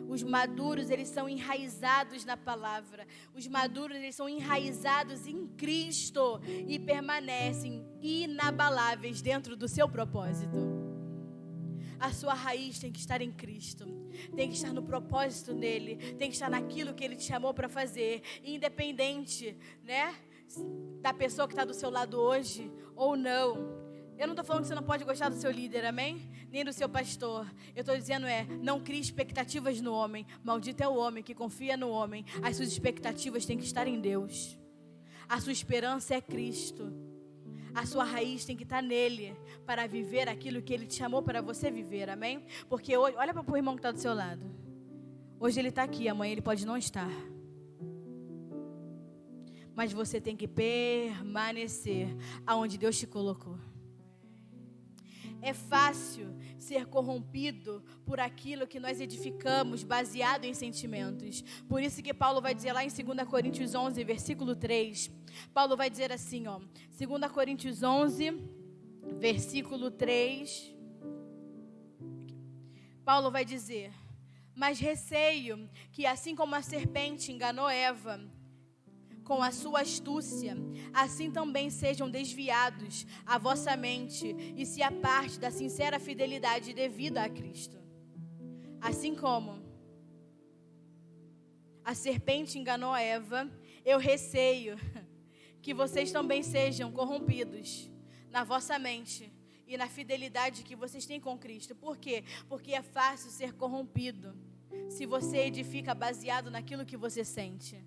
Os maduros, eles são enraizados na palavra. Os maduros, eles são enraizados em Cristo e permanecem inabaláveis dentro do seu propósito. A sua raiz tem que estar em Cristo. Tem que estar no propósito dele. Tem que estar naquilo que ele te chamou para fazer. Independente, né, da pessoa que está do seu lado hoje ou não. Eu não estou falando que você não pode gostar do seu líder, amém? Nem do seu pastor. Eu estou dizendo não crie expectativas no homem. Maldito é o homem que confia no homem. As suas expectativas têm que estar em Deus. A sua esperança é Cristo. A sua raiz tem que estar nele para viver aquilo que ele te chamou para você viver, amém? Porque hoje, olha para o irmão que está do seu lado. Hoje ele está aqui, amanhã ele pode não estar. Mas você tem que permanecer aonde Deus te colocou. É fácil ser corrompido por aquilo que nós edificamos baseado em sentimentos. Por isso que Paulo vai dizer lá em 2 Coríntios 11, versículo 3. Paulo vai dizer assim, 2 Coríntios 11, versículo 3. Paulo vai dizer: mas receio que assim como a serpente enganou Eva com a sua astúcia, assim também sejam desviados a vossa mente e se aparte da sincera fidelidade devida a Cristo. Assim como a serpente enganou a Eva, eu receio que vocês também sejam corrompidos na vossa mente e na fidelidade que vocês têm com Cristo. Por quê? Porque é fácil ser corrompido se você edifica baseado naquilo que você sente.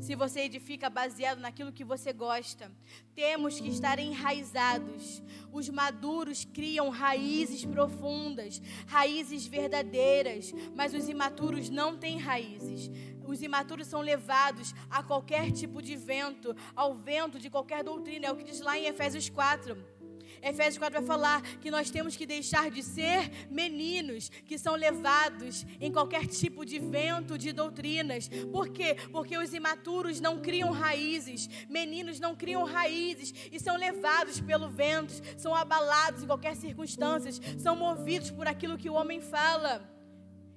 Se você edifica baseado naquilo que você gosta. Temos que estar enraizados. Os maduros criam raízes profundas, raízes verdadeiras, mas os imaturos não têm raízes. Os imaturos são levados a qualquer tipo de vento, ao vento de qualquer doutrina. É o que diz lá em Efésios 4. Efésios 4 vai falar que nós temos que deixar de ser meninos que são levados em qualquer tipo de vento de doutrinas. Por quê? Porque os imaturos não criam raízes, meninos não criam raízes e são levados pelo vento, são abalados em qualquer circunstância, são movidos por aquilo que o homem fala.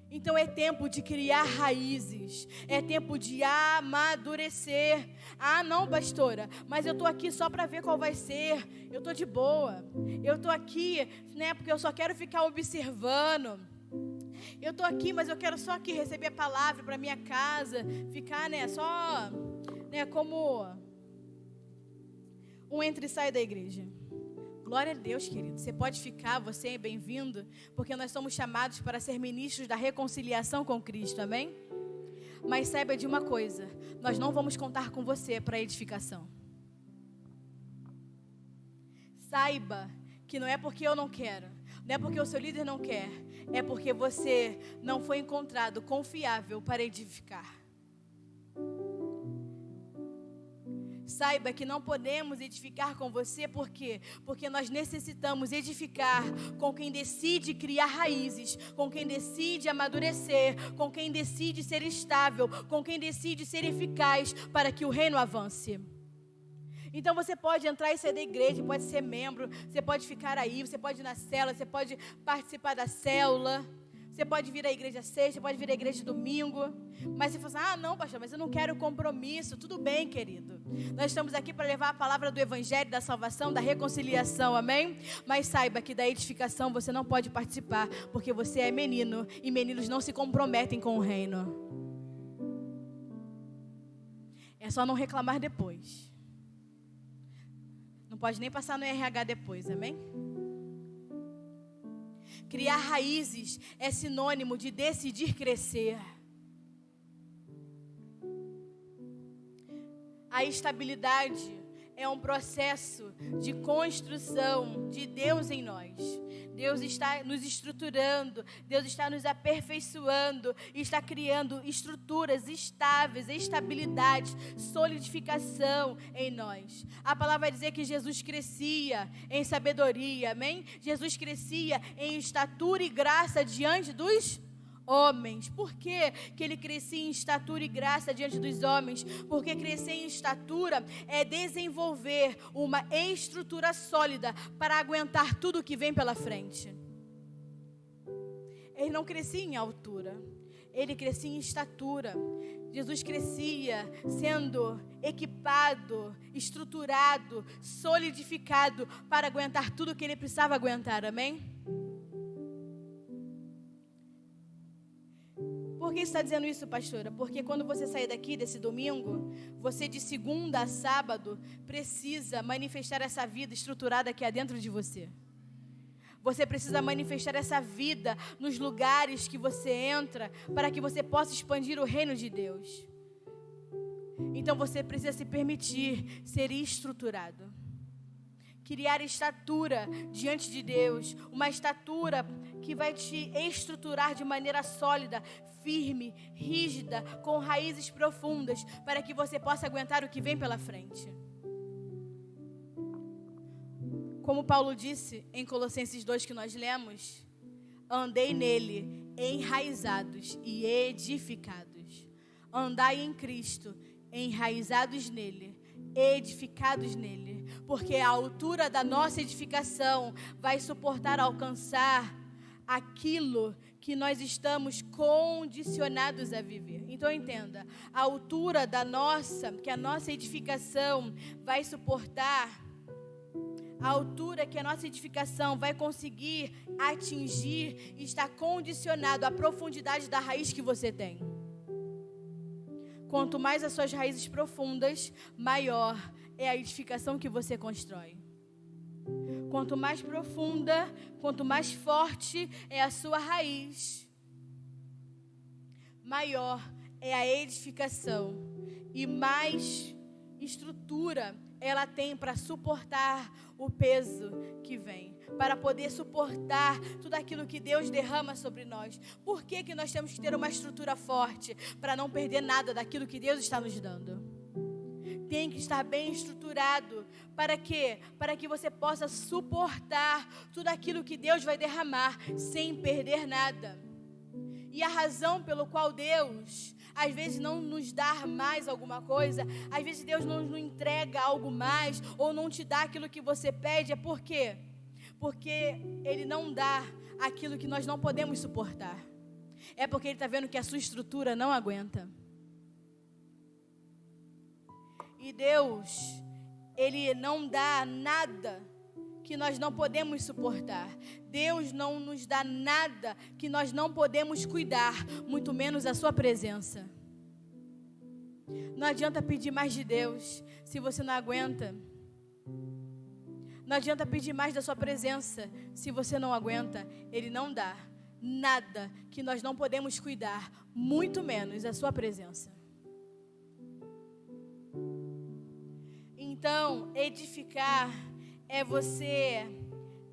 Então é tempo de criar raízes, é tempo de amadurecer. Ah, não, pastora, mas eu estou aqui só para ver qual vai ser, eu estou de boa, eu estou aqui, né, porque eu só quero ficar observando. Eu estou aqui, mas eu quero só aqui receber a palavra para minha casa, ficar, né, só, né, como um entra e sai da igreja. Glória a Deus, querido. Você pode ficar, você é bem-vindo, porque nós somos chamados para ser ministros da reconciliação com Cristo, amém? Mas saiba de uma coisa, nós não vamos contar com você para edificação. Saiba que não é porque eu não quero, não é porque o seu líder não quer, é porque você não foi encontrado confiável para edificar. Saiba que não podemos edificar com você, por quê? Porque nós necessitamos edificar com quem decide criar raízes, com quem decide amadurecer, com quem decide ser estável, com quem decide ser eficaz para que o reino avance. Então você pode entrar e sair da igreja, pode ser membro, você pode ficar aí, você pode ir na célula, você pode participar da célula. Você pode vir à igreja sexta, você pode vir à igreja domingo. Mas você fala assim, não, pastor, mas eu não quero compromisso. Tudo bem, querido. Nós estamos aqui para levar a palavra do evangelho, da salvação, da reconciliação, amém? Mas saiba que da edificação você não pode participar, porque você é menino, e meninos não se comprometem com o reino. É só não reclamar depois. Não pode nem passar no RH depois, amém? Criar raízes é sinônimo de decidir crescer. A estabilidade é um processo de construção de Deus em nós. Deus está nos estruturando, Deus está nos aperfeiçoando, está criando estruturas estáveis, estabilidade, solidificação em nós. A palavra vai dizer que Jesus crescia em sabedoria, amém? Jesus crescia em estatura e graça diante dos homens. Por que ele crescia em estatura e graça diante dos homens? Porque crescer em estatura é desenvolver uma estrutura sólida para aguentar tudo que vem pela frente. Ele não crescia em altura, ele crescia em estatura. Jesus crescia sendo equipado, estruturado, solidificado para aguentar tudo que ele precisava aguentar, amém? Por que você está dizendo isso, pastora? Porque quando você sair daqui desse domingo, você de segunda a sábado precisa manifestar essa vida estruturada que há dentro de você. Você precisa manifestar essa vida nos lugares que você entra, para que você possa expandir o reino de Deus. Então você precisa se permitir ser estruturado. Criar estatura diante de Deus, uma estatura que vai te estruturar de maneira sólida, firme, rígida, com raízes profundas, para que você possa aguentar o que vem pela frente. Como Paulo disse em Colossenses 2 que nós lemos, andei nele, enraizados e edificados. Andai em Cristo, enraizados nele, edificados nele, porque a altura da nossa edificação vai suportar alcançar aquilo que nós estamos condicionados a viver. Então entenda, a altura que a nossa edificação vai suportar, a altura que a nossa edificação vai conseguir atingir, está condicionado à profundidade da raiz que você tem. Quanto mais as suas raízes profundas, maior é a edificação que você constrói. Quanto mais profunda, quanto mais forte é a sua raiz, maior é a edificação e mais estrutura ela tem para suportar o peso que vem, para poder suportar tudo aquilo que Deus derrama sobre nós. Por que que nós temos que ter uma estrutura forte? Para não perder nada daquilo que Deus está nos dando. Tem que estar bem estruturado. Para quê? Para que você possa suportar tudo aquilo que Deus vai derramar sem perder nada. E a razão pelo qual Deus às vezes não nos dá mais alguma coisa, às vezes Deus não nos entrega algo mais, ou não te dá aquilo que você pede, é por quê? Porque Ele não dá aquilo que nós não podemos suportar. É porque Ele está vendo que a sua estrutura não aguenta. E Deus, Ele não dá nada que nós não podemos suportar. Deus não nos dá nada que nós não podemos cuidar, muito menos a sua presença. Não adianta pedir mais de Deus se você não aguenta. Não adianta pedir mais da sua presença se você não aguenta. Ele não dá nada que nós não podemos cuidar, muito menos a sua presença. Então, edificar é você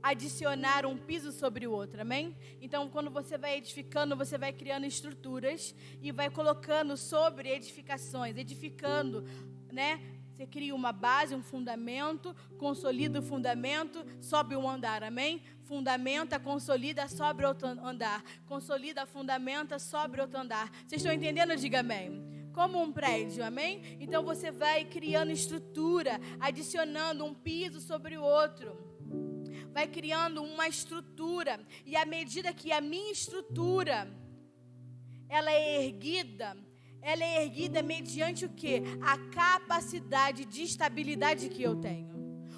adicionar um piso sobre o outro, amém? Então, quando você vai edificando, você vai criando estruturas e vai colocando sobre edificações, edificando, né? Você cria uma base, um fundamento, consolida o fundamento, sobe um andar, amém? Fundamenta, consolida, sobe outro andar. Consolida, fundamenta, sobe outro andar. Vocês estão entendendo? Diga amém. Como um prédio, amém? Então você vai criando estrutura, adicionando um piso sobre o outro. Vai criando uma estrutura. E à medida que a minha estrutura, ela é erguida mediante o quê? A capacidade de estabilidade que eu tenho.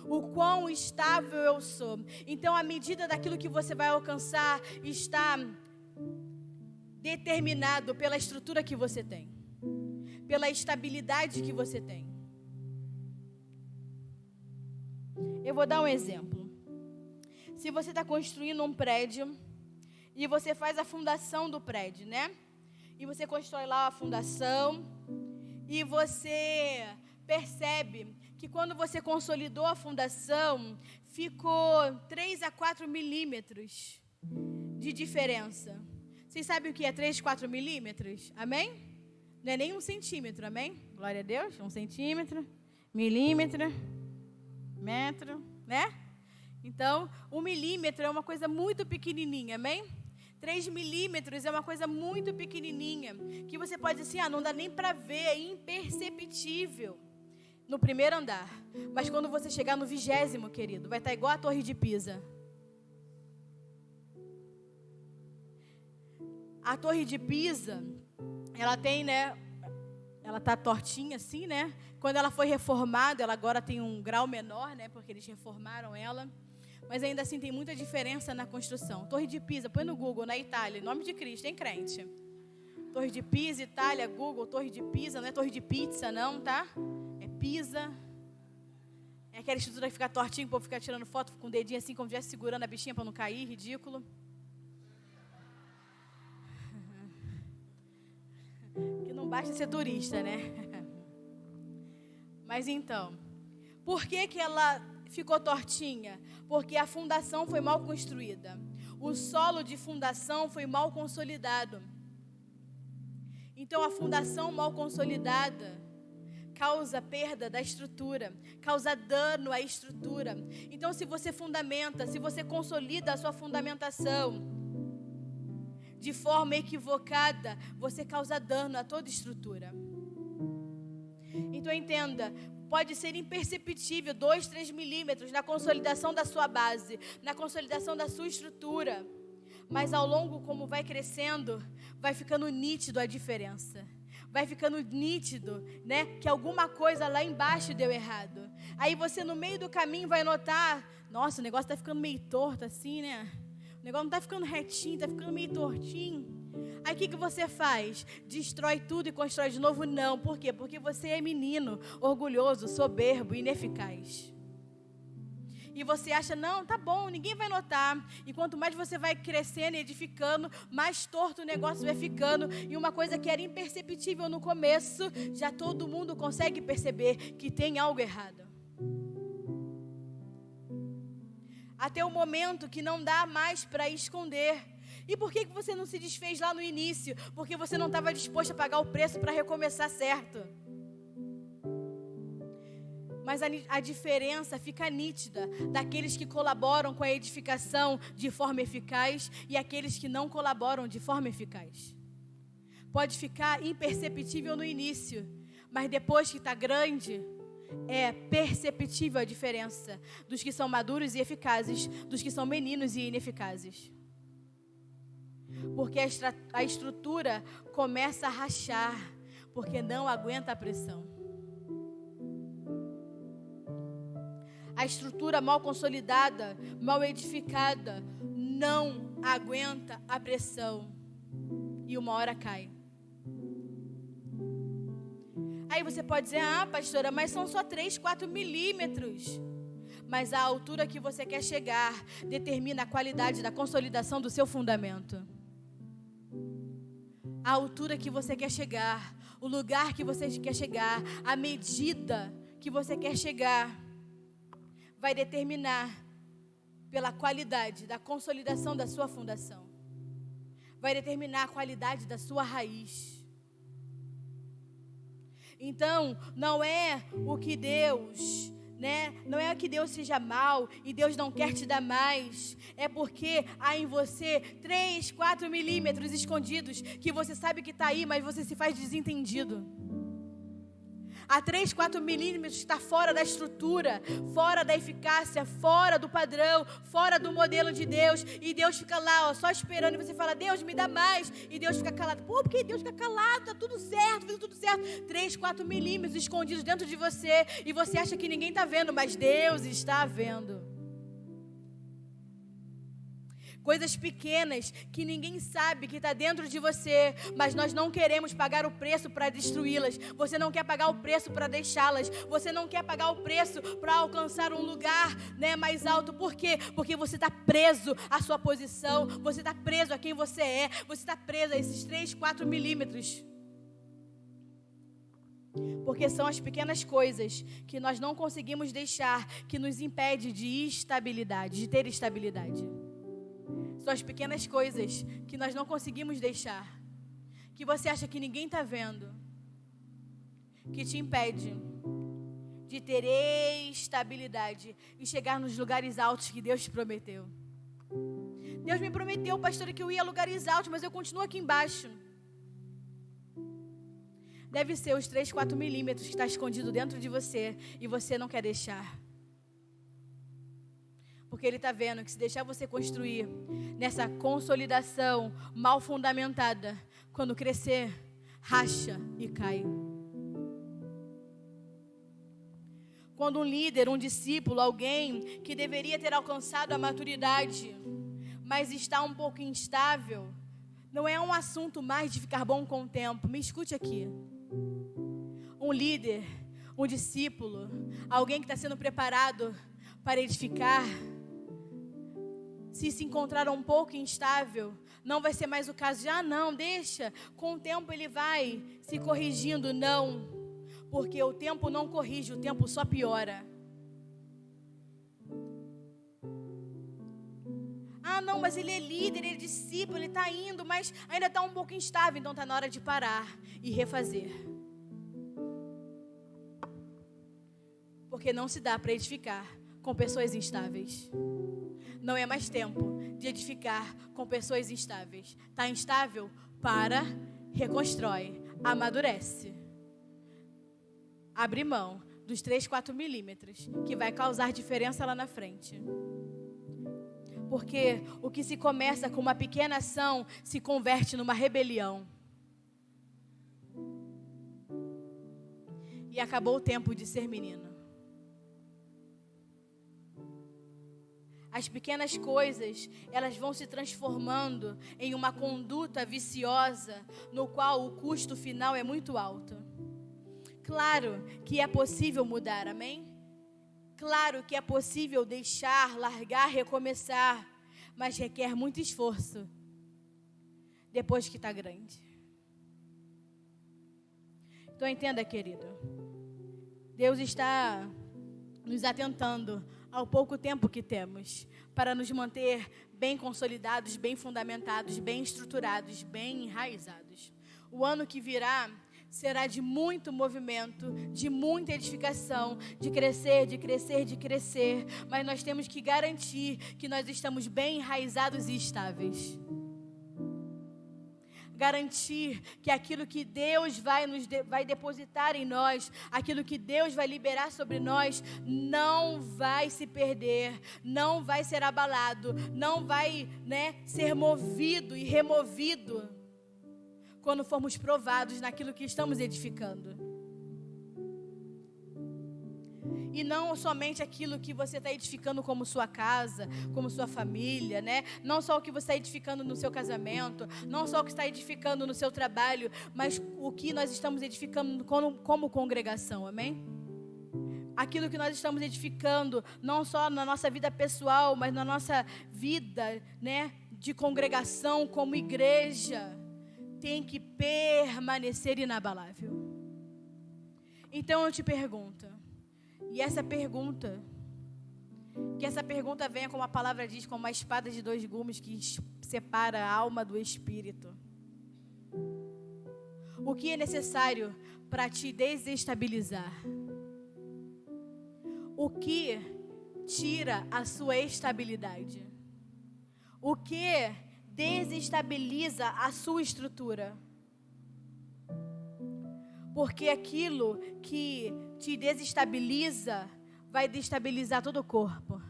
O quão estável eu sou. Então, à medida daquilo que você vai alcançar, está determinado pela estrutura que você tem. Pela estabilidade que você tem. Eu vou dar um exemplo. Se você está construindo um prédio e você faz a fundação do prédio, né? E você constrói lá a fundação e você percebe que quando você consolidou a fundação, ficou 3 a 4 milímetros de diferença. Vocês sabem o que é 3, 4 milímetros? Amém? Não é nem 1 centímetro, amém? Glória a Deus, 1 centímetro, milímetro, metro, né? Então, 1 milímetro é uma coisa muito pequenininha, amém? 3 milímetros é uma coisa muito pequenininha, que você pode dizer assim, não dá nem para ver, é imperceptível no primeiro andar. Mas quando você chegar no 20º, querido, vai estar igual a Torre de Pisa. A Torre de Pisa, ela tem, né, ela tá tortinha assim, né? Quando ela foi reformada, ela agora tem um grau menor, né, porque eles reformaram ela. Mas ainda assim tem muita diferença na construção. Torre de Pisa, põe no Google, na Itália, em nome de Cristo, hein, crente? Torre de Pisa, Itália, Google, Torre de Pisa, não é Torre de Pizza não, tá? É Pisa. É aquela estrutura que fica tortinha, o povo fica tirando foto com o dedinho assim, como se estivesse segurando a bichinha para não cair, ridículo. Que não basta ser turista, né? Mas então, por que ela ficou tortinha? Porque a fundação foi mal construída. O solo de fundação foi mal consolidado. Então, a fundação mal consolidada causa perda da estrutura, causa dano à estrutura. Então, se você fundamenta, se você consolida a sua fundamentação de forma equivocada, você causa dano a toda estrutura. Então, entenda, pode ser imperceptível 2, 3 milímetros na consolidação da sua base, na consolidação da sua estrutura. Mas ao longo, como vai crescendo, vai ficando nítido a diferença. Vai ficando nítido, né, que alguma coisa lá embaixo deu errado. Aí você no meio do caminho vai notar, nossa, o negócio está ficando meio torto assim, né? O negócio não está ficando retinho, está ficando meio tortinho. Aí o que você faz? Destrói tudo e constrói de novo? Não. Por quê? Porque você é menino, orgulhoso, soberbo, ineficaz. E você acha, não, tá bom, ninguém vai notar. E quanto mais você vai crescendo e edificando, mais torto o negócio vai ficando. E uma coisa que era imperceptível no começo, já todo mundo consegue perceber que tem algo errado. Até o momento que não dá mais para esconder. E por que você não se desfez lá no início? Porque você não estava disposto a pagar o preço para recomeçar certo. Mas a diferença fica nítida daqueles que colaboram com a edificação de forma eficaz e aqueles que não colaboram de forma eficaz. Pode ficar imperceptível no início, mas depois que está grande, é perceptível a diferença dos que são maduros e eficazes, dos que são meninos e ineficazes. Porque a estrutura começa a rachar, porque não aguenta a pressão. A estrutura mal consolidada, mal edificada, não aguenta a pressão. E uma hora cai. Aí você pode dizer, pastora, mas são só 3, 4 milímetros. Mas a altura que você quer chegar determina a qualidade da consolidação do seu fundamento. A altura que você quer chegar, o lugar que você quer chegar, a medida que você quer chegar, vai determinar pela qualidade da consolidação da sua fundação. Vai determinar a qualidade da sua raiz. Então, não é o que Deus, não é que Deus seja mau e Deus não quer te dar mais. É porque há em você 3, 4 milímetros escondidos que você sabe que está aí, mas você se faz desentendido. Há 3, 4 milímetros está fora da estrutura, fora da eficácia, fora do padrão, fora do modelo de Deus. E Deus fica lá, só esperando. E você fala, Deus, me dá mais. E Deus fica calado. Pô, porque Deus fica calado, está tudo certo, fez tudo certo. 3, 4 milímetros escondidos dentro de você. E você acha que ninguém está vendo, mas Deus está vendo. Coisas pequenas que ninguém sabe que está dentro de você, mas nós não queremos pagar o preço para destruí-las. Você não quer pagar o preço para deixá-las. Você não quer pagar o preço para alcançar um lugar, mais alto. Por quê? Porque você está preso à sua posição. Você está preso a quem você é. Você está preso a esses 3, 4 milímetros. Porque são as pequenas coisas que nós não conseguimos deixar, que nos impede de estabilidade, de ter estabilidade. São as pequenas coisas que nós não conseguimos deixar, que você acha que ninguém está vendo, que te impede de ter estabilidade e chegar nos lugares altos que Deus te prometeu. Deus me prometeu, pastora, que eu ia a lugares altos, mas eu continuo aqui embaixo. Deve ser os 3, 4 milímetros que está escondido dentro de você e você não quer deixar. Porque Ele está vendo que se deixar você construir nessa consolidação mal fundamentada, quando crescer, racha e cai. Quando um líder, um discípulo, alguém que deveria ter alcançado a maturidade, mas está um pouco instável, não é um assunto mais de ficar bom com o tempo. Me escute aqui. Um líder, um discípulo, alguém que está sendo preparado para edificar, se encontrar um pouco instável, não vai ser mais o caso de, não, deixa, com o tempo ele vai se corrigindo. Não, porque o tempo não corrige, o tempo só piora. Não, mas ele é líder, ele é discípulo, ele está indo, mas ainda está um pouco instável, então está na hora de parar e refazer. Porque não se dá para edificar com pessoas instáveis. Não é mais tempo de edificar com pessoas instáveis. Está instável? Para, reconstrói, amadurece. Abre mão dos 3, 4 milímetros, que vai causar diferença lá na frente. Porque o que se começa com uma pequena ação se converte numa rebelião. E acabou o tempo de ser menino. As pequenas coisas, elas vão se transformando em uma conduta viciosa, no qual o custo final é muito alto. Claro que é possível mudar, amém? Claro que é possível deixar, largar, recomeçar, mas requer muito esforço depois que está grande. Então entenda, querido, Deus está nos atentando ao pouco tempo que temos para nos manter bem consolidados, bem fundamentados, bem estruturados, bem enraizados. O ano que virá será de muito movimento, de muita edificação, de crescer, de crescer, de crescer. Mas nós temos que garantir que nós estamos bem enraizados e estáveis. Garantir que aquilo que Deus vai depositar em nós, aquilo que Deus vai liberar sobre nós, não vai se perder, não vai ser abalado, não vai, ser movido e removido quando formos provados naquilo que estamos edificando. E não somente aquilo que você está edificando como sua casa, como sua família, Não só o que você está edificando no seu casamento, não só o que está edificando no seu trabalho, mas o que nós estamos edificando como congregação, amém? Aquilo que nós estamos edificando, não só na nossa vida pessoal, mas na nossa vida, de congregação como igreja, tem que permanecer inabalável. Então eu te pergunto, e que essa pergunta venha, como a palavra diz, como uma espada de 2 gumes que separa a alma do espírito. O que é necessário para te desestabilizar? O que tira a sua estabilidade? O que desestabiliza a sua estrutura? Porque aquilo que te desestabiliza vai destabilizar todo o corpo.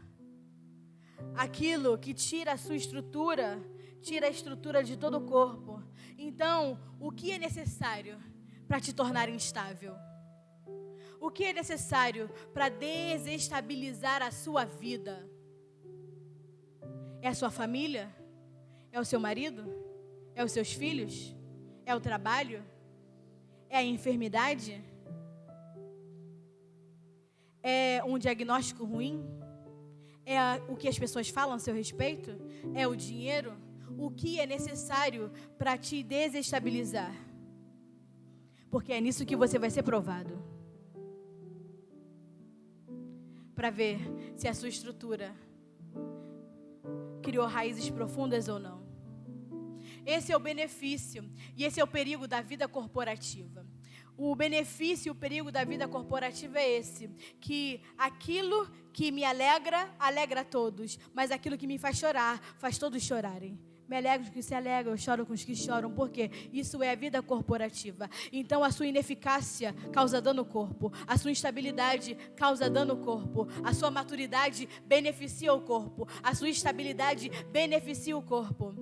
Aquilo que tira a sua estrutura, tira a estrutura de todo o corpo. Então, o que é necessário para te tornar instável? O que é necessário para desestabilizar a sua vida? É a sua família? É o seu marido? É os seus filhos? É o trabalho? É a enfermidade? É um diagnóstico ruim? É o que as pessoas falam a seu respeito? É o dinheiro? O que é necessário para te desestabilizar? porque é nisso que você vai ser provado. Para ver se a sua estrutura criou raízes profundas ou não. Esse é o benefício e esse é o perigo da vida corporativa. O benefício e o perigo da vida corporativa é esse, que aquilo que me alegra, alegra a todos, mas aquilo que me faz chorar, faz todos chorarem. Me alegro com os que se alegram, eu choro com os que choram, porque isso é a vida corporativa. Então a sua ineficácia causa dano ao corpo, a sua instabilidade causa dano ao corpo, a sua maturidade beneficia o corpo, a sua estabilidade beneficia o corpo.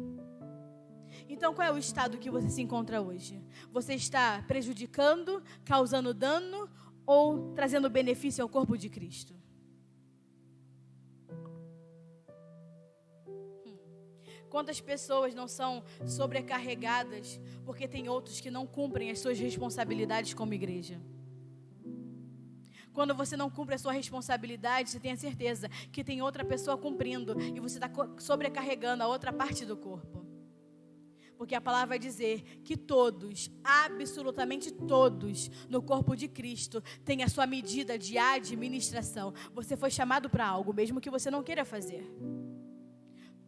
Então, qual é o estado que você se encontra hoje? Você está prejudicando, causando dano ou trazendo benefício ao corpo de Cristo? Quantas pessoas não são sobrecarregadas porque tem outros que não cumprem as suas responsabilidades como igreja? Quando você não cumpre a sua responsabilidade, você tem a certeza que tem outra pessoa cumprindo e você está sobrecarregando a outra parte do corpo. Porque a palavra vai dizer que todos, absolutamente todos, no corpo de Cristo, têm a sua medida de administração. Você foi chamado para algo, mesmo que você não queira fazer.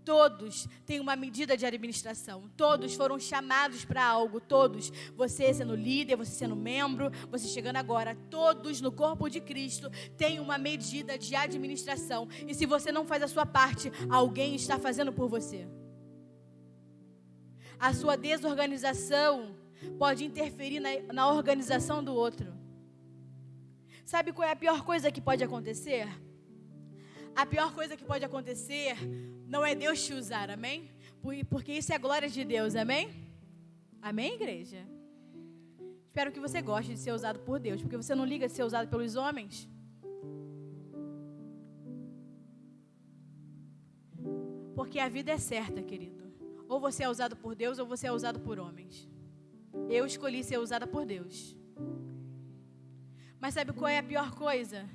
Todos têm uma medida de administração. Todos foram chamados para algo. Todos. Você sendo líder, você sendo membro, você chegando agora. Todos no corpo de Cristo têm uma medida de administração. E se você não faz a sua parte, alguém está fazendo por você. A sua desorganização pode interferir na organização do outro. Sabe qual é a pior coisa que pode acontecer? A pior coisa que pode acontecer não é Deus te usar, amém? Porque isso é a glória de Deus, amém? Amém, igreja? Espero que você goste de ser usado por Deus, porque você não liga de ser usado pelos homens. Porque a vida é certa, querido. Ou você é usado por Deus ou você é usado por homens. Eu escolhi ser usada por Deus. Mas sabe qual é a pior coisa?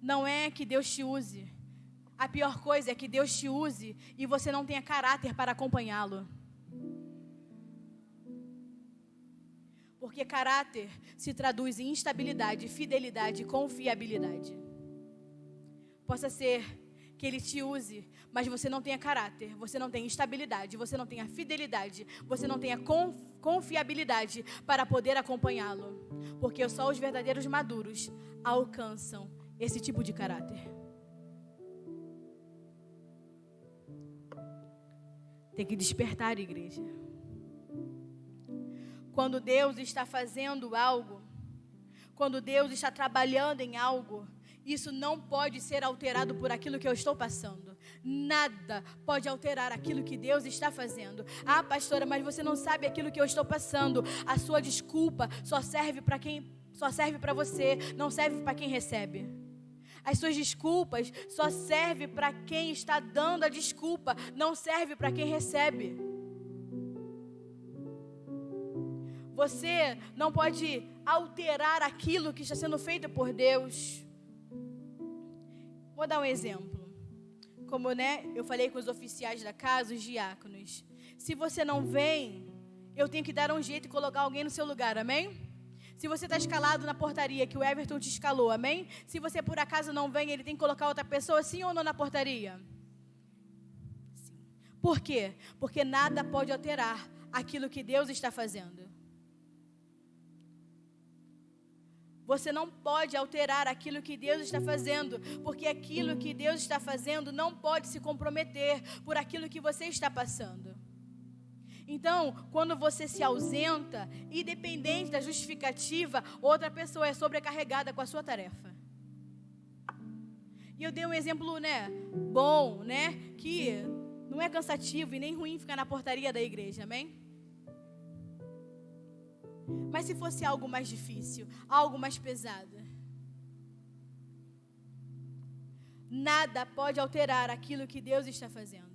Não é que Deus te use. A pior coisa é que Deus te use e você não tenha caráter para acompanhá-lo. Porque caráter se traduz em instabilidade, fidelidade e confiabilidade. Possa ser que Ele te use, mas você não tenha caráter, você não tenha estabilidade, você não tenha fidelidade, você não tenha confiabilidade para poder acompanhá-lo. Porque só os verdadeiros maduros alcançam esse tipo de caráter. Tem que despertar, igreja. Quando Deus está fazendo algo, quando Deus está trabalhando em algo, isso não pode ser alterado por aquilo que eu estou passando. Nada pode alterar aquilo que Deus está fazendo. Ah, pastora, mas você não sabe aquilo que eu estou passando. A sua desculpa só serve para você, não serve para quem recebe. As suas desculpas só servem para quem está dando a desculpa, não serve para quem recebe. Você não pode alterar aquilo que está sendo feito por Deus. Vou dar um exemplo. Como eu falei com os oficiais da casa, os diáconos. Se você não vem, eu tenho que dar um jeito e colocar alguém no seu lugar, amém? Se você está escalado na portaria, que o Everton te escalou, amém? Se você por acaso não vem, ele tem que colocar outra pessoa, sim ou não, na portaria? Sim. Por quê? Porque nada pode alterar aquilo que Deus está fazendo. Você não pode alterar aquilo que Deus está fazendo, porque aquilo que Deus está fazendo não pode se comprometer por aquilo que você está passando. Então, quando você se ausenta, independente da justificativa, outra pessoa é sobrecarregada com a sua tarefa. E eu dei um exemplo, bom, que não é cansativo e nem ruim ficar na portaria da igreja, amém? Mas se fosse algo mais difícil, algo mais pesado, nada pode alterar aquilo que Deus está fazendo.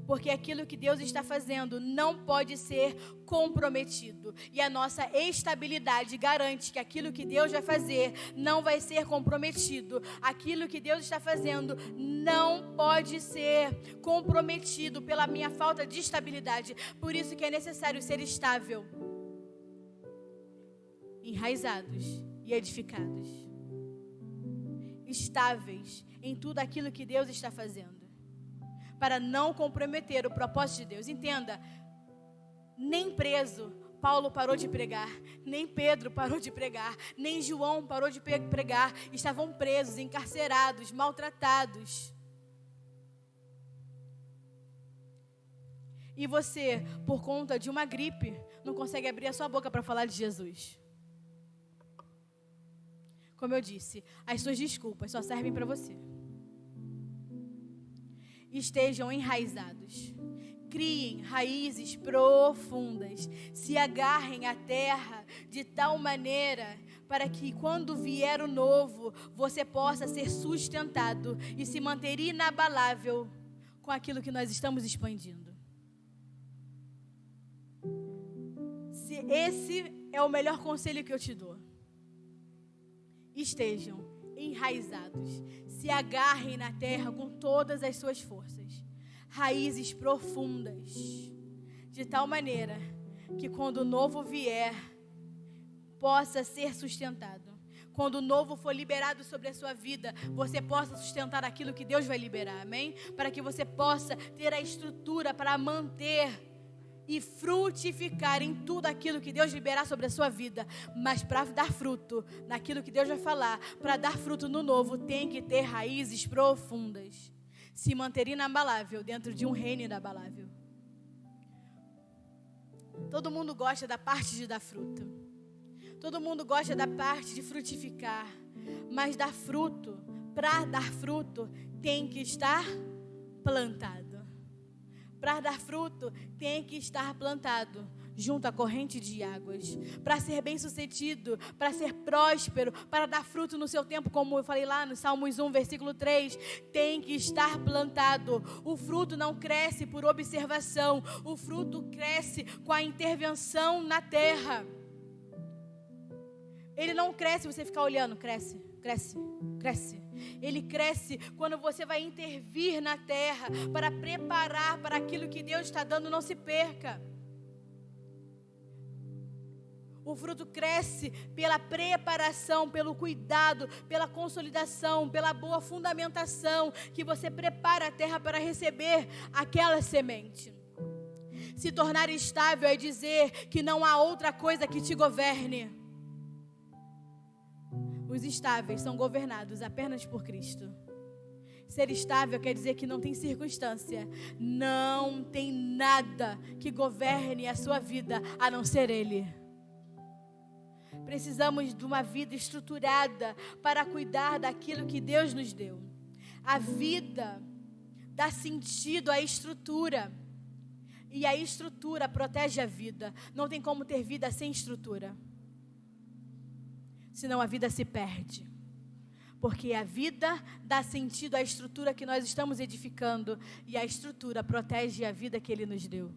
Porque aquilo que Deus está fazendo não pode ser comprometido. E a nossa estabilidade garante que aquilo que Deus vai fazer não vai ser comprometido. Aquilo que Deus está fazendo não pode ser comprometido pela minha falta de estabilidade. Por isso que é necessário ser estável. enraizados e edificados, estáveis em tudo aquilo que Deus está fazendo, para não comprometer o propósito de Deus. Entenda, nem preso Paulo parou de pregar, nem Pedro parou de pregar, nem João parou de pregar. Estavam presos, encarcerados, maltratados. E você, por conta de uma gripe, não consegue abrir a sua boca para falar de Jesus. Como eu disse, as suas desculpas só servem para você. Estejam enraizados. Criem raízes profundas, se agarrem à terra de tal maneira para que quando vier o novo, você possa ser sustentado e se manter inabalável com aquilo que nós estamos expandindo. Esse é o melhor conselho que eu te dou. Estejam enraizados, se agarrem na terra com todas as suas forças. Raízes profundas, de tal maneira que quando o novo vier, possa ser sustentado. Quando o novo for liberado sobre a sua vida, você possa sustentar aquilo que Deus vai liberar, amém? Para que você possa ter a estrutura para manter e frutificar em tudo aquilo que Deus liberar sobre a sua vida. Mas para dar fruto naquilo que Deus vai falar, para dar fruto no novo, tem que ter raízes profundas. Se manter inabalável dentro de um reino inabalável. Todo mundo gosta da parte de dar fruto. Todo mundo gosta da parte de frutificar. Mas dar fruto, para dar fruto, tem que estar plantado. Para dar fruto, tem que estar plantado junto à corrente de águas. Para ser bem-sucedido, para ser próspero, para dar fruto no seu tempo, como eu falei lá no Salmos 1, versículo 3, tem que estar plantado. O fruto não cresce por observação, o fruto cresce com a intervenção na terra. Ele não cresce se você ficar olhando, cresce. Ele cresce quando você vai intervir na terra para preparar para aquilo que Deus está dando, não se perca. O fruto cresce pela preparação, pelo cuidado, pela consolidação, pela boa fundamentação, que você prepara a terra para receber aquela semente. Se tornar estável é dizer que não há outra coisa que te governe. Os estáveis são governados apenas por Cristo. Ser estável quer dizer que não tem circunstância, não tem nada que governe a sua vida a não ser Ele. Precisamos de uma vida estruturada para cuidar daquilo que Deus nos deu. A vida dá sentido à estrutura. E a estrutura protege a vida. Não tem como ter vida sem estrutura. Senão a vida se perde. Porque a vida dá sentido à estrutura que nós estamos edificando. E a estrutura protege a vida que Ele nos deu.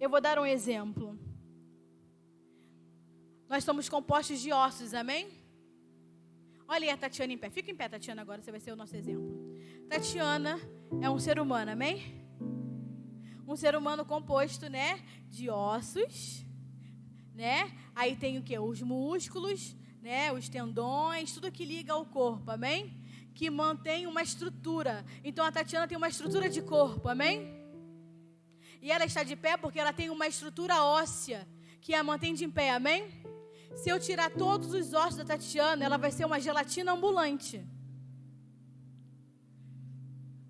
Eu vou dar um exemplo. Nós somos compostos de ossos, amém? Olha aí a Tatiana em pé. Fica em pé, Tatiana, agora você vai ser o nosso exemplo. Tatiana é um ser humano, amém? Um ser humano composto, né, de ossos, né? Aí tem o quê? Os músculos, né, os tendões, tudo que liga ao corpo, amém? Que mantém uma estrutura. Então a Tatiana tem uma estrutura de corpo, amém? E ela está de pé porque ela tem uma estrutura óssea que a mantém de pé, amém? Se eu tirar todos os ossos da Tatiana, ela vai ser uma gelatina ambulante.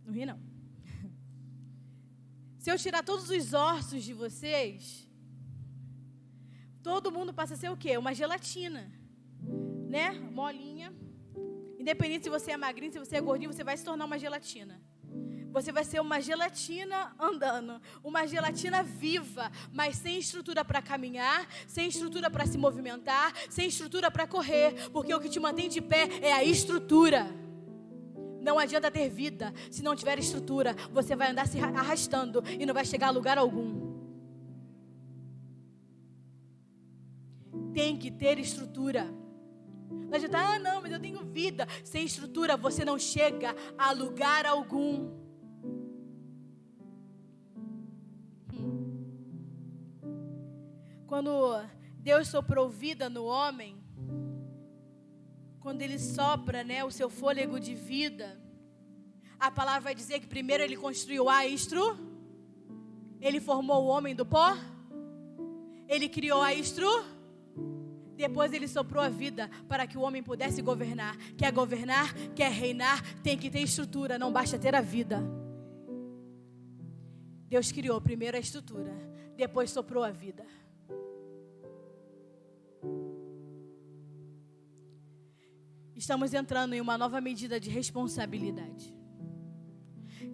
Não ri, não. Se eu tirar todos os ossos de vocês, todo mundo passa a ser o quê? Uma gelatina. Né? Molinha. Independente se você é magrinho, se você é gordinho, você vai se tornar uma gelatina. Você vai ser uma gelatina andando, uma gelatina viva, mas sem estrutura para caminhar, sem estrutura para se movimentar, sem estrutura para correr, porque o que te mantém de pé é a estrutura. Não adianta ter vida se não tiver estrutura, você vai andar se arrastando e não vai chegar a lugar algum. Tem que ter estrutura. Não adianta, não, mas eu tenho vida. Sem estrutura você não chega a lugar algum. Quando Deus soprou vida no homem, quando Ele sopra, né, o seu fôlego de vida, a palavra vai dizer que primeiro Ele construiu Ele formou o homem do pó, Ele criou depois Ele soprou a vida para que o homem pudesse governar. Quer governar, quer reinar, tem que ter estrutura, não basta ter a vida. Deus criou primeiro a estrutura, depois soprou a vida. Estamos entrando em uma nova medida de responsabilidade.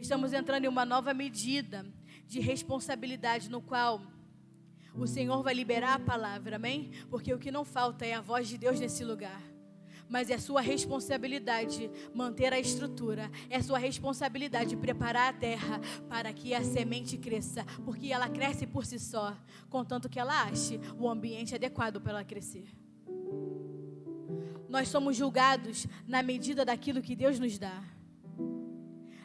Estamos entrando em uma nova medida de responsabilidade no qual o Senhor vai liberar a palavra, amém? Porque o que não falta é a voz de Deus nesse lugar. Mas é sua responsabilidade manter a estrutura, é sua responsabilidade preparar a terra para que a semente cresça, porque ela cresce por si só, contanto que ela ache o ambiente adequado para ela crescer. Nós somos julgados na medida daquilo que Deus nos dá.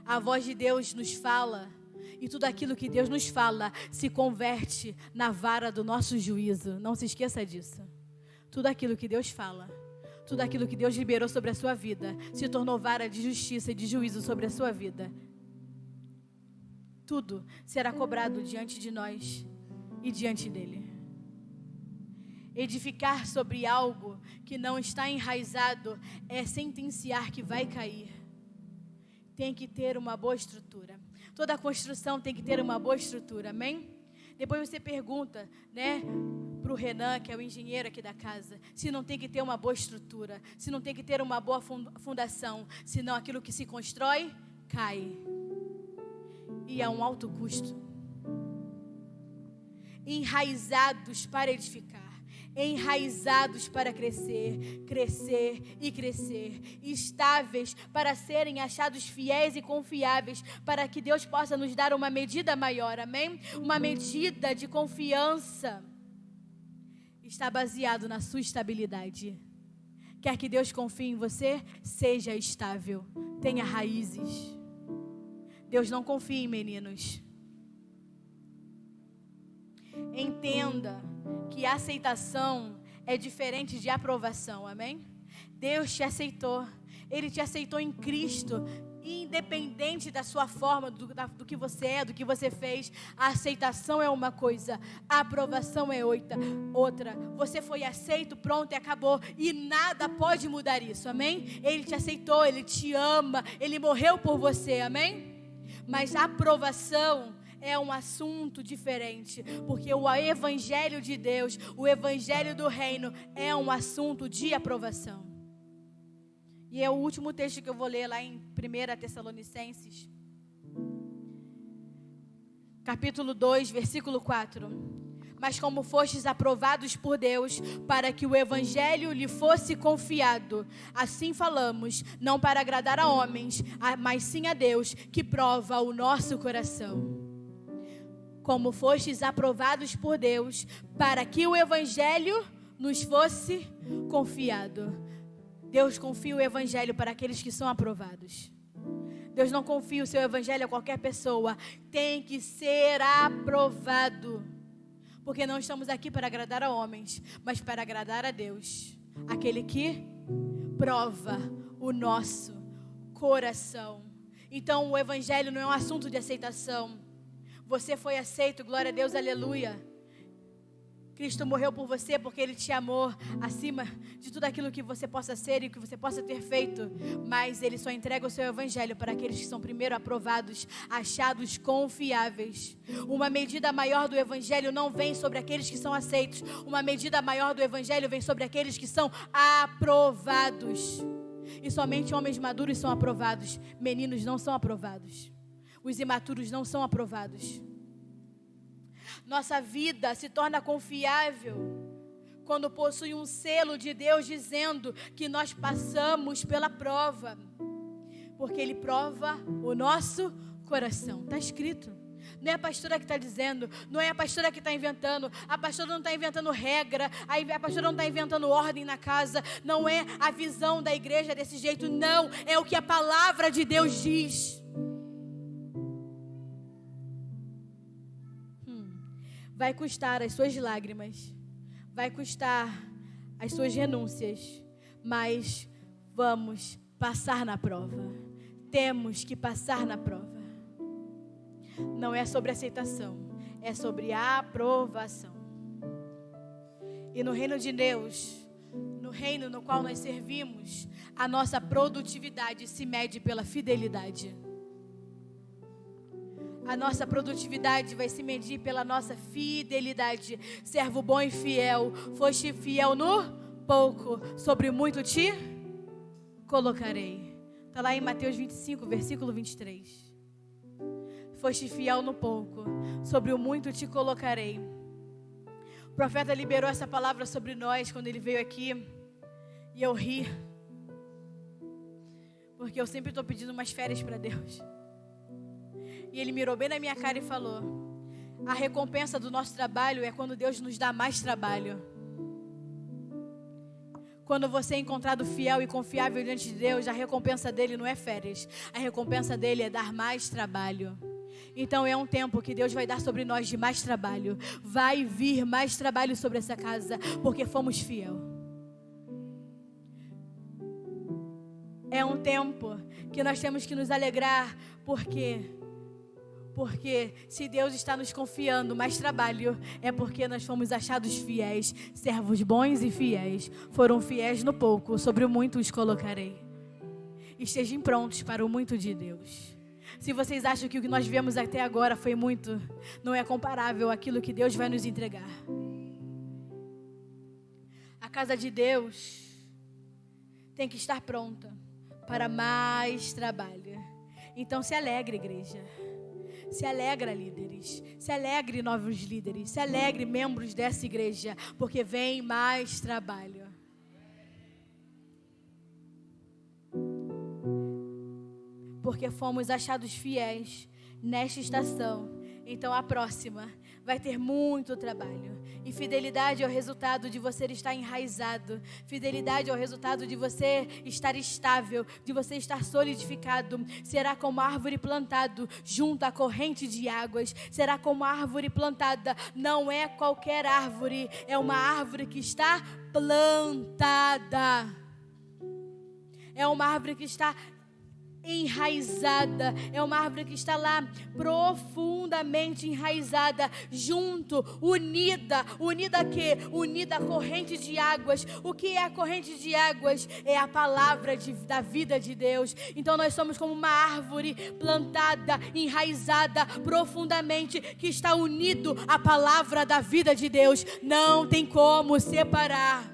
A voz de Deus nos fala, e tudo aquilo que Deus nos fala se converte na vara do nosso juízo. Não se esqueça disso. Tudo aquilo que Deus fala, tudo aquilo que Deus liberou sobre a sua vida, se tornou vara de justiça e de juízo sobre a sua vida. Tudo será cobrado diante de nós e diante dEle. Edificar sobre algo que não está enraizado é sentenciar que vai cair. Tem que ter uma boa estrutura. Toda construção tem que ter uma boa estrutura, amém? Depois você pergunta, né, para o Renan, que é o engenheiro aqui da casa, se não tem que ter uma boa estrutura, se não tem que ter uma boa fundação, senão aquilo que se constrói, cai. E a um alto custo. Enraizados para edificar. Enraizados para crescer, crescer e crescer, estáveis para serem achados fiéis e confiáveis, para que Deus possa nos dar uma medida maior, amém? Uma medida de confiança. Está baseado na sua estabilidade. Quer que Deus confie em você? Seja estável, tenha raízes. Deus não confia em meninos. Entenda que aceitação é diferente de aprovação, amém? Deus te aceitou, Ele te aceitou em Cristo, independente da sua forma, do que você é, do que você fez. A aceitação é uma coisa, a aprovação é outra. Você foi aceito, pronto e acabou, e nada pode mudar isso, amém? Ele te aceitou, Ele te ama, Ele morreu por você, amém? Mas a aprovação é um assunto diferente, porque o evangelho de Deus, o evangelho do reino é um assunto de aprovação. E é o último texto que eu vou ler lá em 1 Tessalonicenses, capítulo 2, versículo 4. Mas como fostes aprovados por Deus, para que o evangelho lhe fosse confiado, assim falamos, não para agradar a homens, mas sim a Deus, que prova o nosso coração. Como fostes aprovados por Deus, para que o evangelho nos fosse confiado. Deus confia o evangelho para aqueles que são aprovados. Deus não confia o seu evangelho a qualquer pessoa. Tem que ser aprovado. Porque não estamos aqui para agradar a homens, mas para agradar a Deus. Aquele que prova o nosso coração. Então o evangelho não é um assunto de aceitação. Você foi aceito, glória a Deus, aleluia. Cristo morreu por você porque Ele te amou acima de tudo aquilo que você possa ser e que você possa ter feito. Mas Ele só entrega o seu evangelho para aqueles que são primeiro aprovados, achados confiáveis. Uma medida maior do evangelho não vem sobre aqueles que são aceitos. Uma medida maior do evangelho vem sobre aqueles que são aprovados. E somente homens maduros são aprovados. Meninos não são aprovados. Os imaturos não são aprovados. Nossa vida se torna confiável quando possui um selo de Deus dizendo que nós passamos pela prova. Porque Ele prova o nosso coração. Está escrito. Não é a pastora que está dizendo, não é a pastora que está inventando. A pastora não está inventando regra, a pastora não está inventando ordem na casa. Não é a visão da igreja desse jeito, não. É o que a palavra de Deus diz. Vai custar as suas lágrimas, vai custar as suas renúncias, mas vamos passar na prova. Temos que passar na prova. Não é sobre aceitação, é sobre aprovação. E no reino de Deus, no reino no qual nós servimos, a nossa produtividade se mede pela fidelidade. A nossa produtividade vai se medir pela nossa fidelidade. Servo bom e fiel, foste fiel no pouco, sobre muito te colocarei. Está lá em Mateus 25, versículo 23. Foste fiel no pouco, sobre o muito te colocarei. O profeta liberou essa palavra sobre nós quando ele veio aqui. E eu ri, porque eu sempre estou pedindo umas férias para Deus. E ele mirou bem na minha cara e falou: a recompensa do nosso trabalho é quando Deus nos dá mais trabalho. Quando você é encontrado fiel e confiável diante de Deus, a recompensa dele não é férias. A recompensa dele é dar mais trabalho. Então é um tempo que Deus vai dar sobre nós de mais trabalho. Vai vir mais trabalho sobre essa casa, porque fomos fiel. É um tempo que nós temos que nos alegrar, porque se Deus está nos confiando mais trabalho, é porque nós fomos achados fiéis, servos bons e fiéis. Foram fiéis no pouco, sobre o muito os colocarei. Estejam prontos para o muito de Deus. Se vocês acham que o que nós vivemos até agora foi muito, não é comparável àquilo que Deus vai nos entregar. A casa de Deus tem que estar pronta para mais trabalho. Então se alegre, igreja. Se alegra, líderes. Se alegre, novos líderes. Se alegre, membros dessa igreja, porque vem mais trabalho. Porque fomos achados fiéis nesta estação. Então a próxima vai ter muito trabalho. E fidelidade é o resultado de você estar enraizado. Fidelidade é o resultado de você estar estável, de você estar solidificado. Será como árvore plantada junto à corrente de águas. Será como árvore plantada. Não é qualquer árvore, é uma árvore que está plantada. É uma árvore que está enraizada, é uma árvore que está lá profundamente enraizada, junto, unida a quê? Unida à corrente de águas. O que é a corrente de águas? É a palavra da vida de Deus. Então nós somos como uma árvore plantada, enraizada profundamente, que está unido à palavra da vida de Deus. Não tem como separar.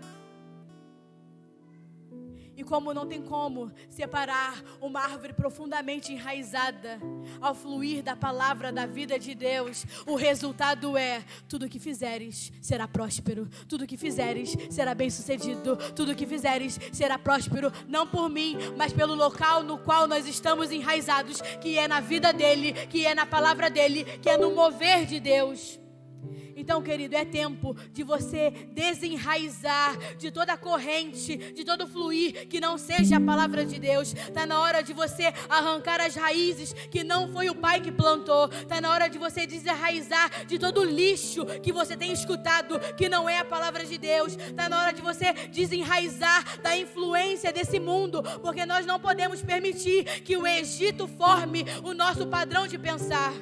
E como não tem como separar uma árvore profundamente enraizada ao fluir da palavra da vida de Deus, o resultado é: tudo que fizeres será próspero, tudo que fizeres será bem sucedido, tudo que fizeres será próspero, não por mim, mas pelo local no qual nós estamos enraizados, que é na vida dele, que é na palavra dele, que é no mover de Deus. Então, querido, é tempo de você desenraizar de toda a corrente, de todo fluir que não seja a palavra de Deus. Está na hora de você arrancar as raízes que não foi o pai que plantou. Está na hora de você desenraizar de todo o lixo que você tem escutado, que não é a palavra de Deus. Está na hora de você desenraizar da influência desse mundo, porque nós não podemos permitir que o Egito forme o nosso padrão de pensar.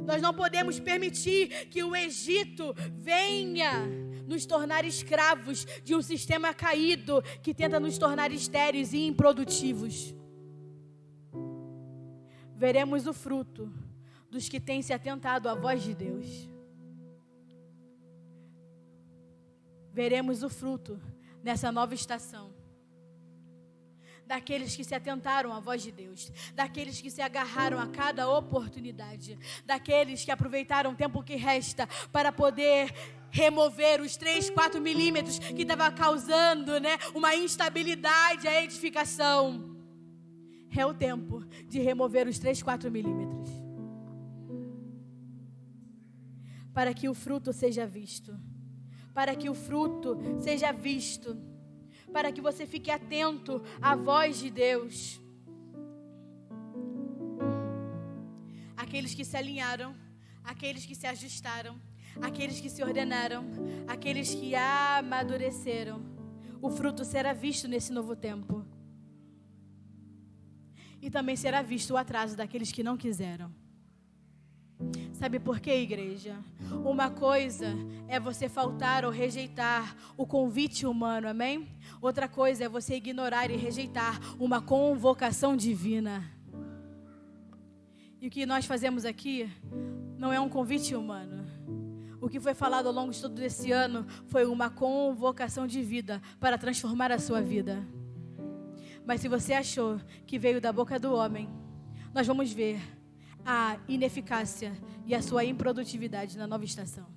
Nós não podemos permitir que o Egito venha nos tornar escravos de um sistema caído que tenta nos tornar estéreis e improdutivos. Veremos o fruto dos que têm se atentado à voz de Deus. Veremos o fruto nessa nova estação. Daqueles que se atentaram à voz de Deus, daqueles que se agarraram a cada oportunidade, daqueles que aproveitaram o tempo que resta para poder remover os 3, 4 milímetros que estava causando, uma instabilidade à edificação. É o tempo de remover os 3, 4 milímetros, para que o fruto seja visto, para que o fruto seja visto, para que você fique atento à voz de Deus. Aqueles que se alinharam, aqueles que se ajustaram, aqueles que se ordenaram, aqueles que amadureceram, o fruto será visto nesse novo tempo. E também será visto o atraso daqueles que não quiseram. Sabe por quê, igreja? Uma coisa é você faltar ou rejeitar o convite humano, amém? Outra coisa é você ignorar e rejeitar uma convocação divina. E o que nós fazemos aqui não é um convite humano. O que foi falado ao longo de todo esse ano foi uma convocação de vida para transformar a sua vida. Mas se você achou que veio da boca do homem, nós vamos ver a ineficácia e a sua improdutividade na nova estação.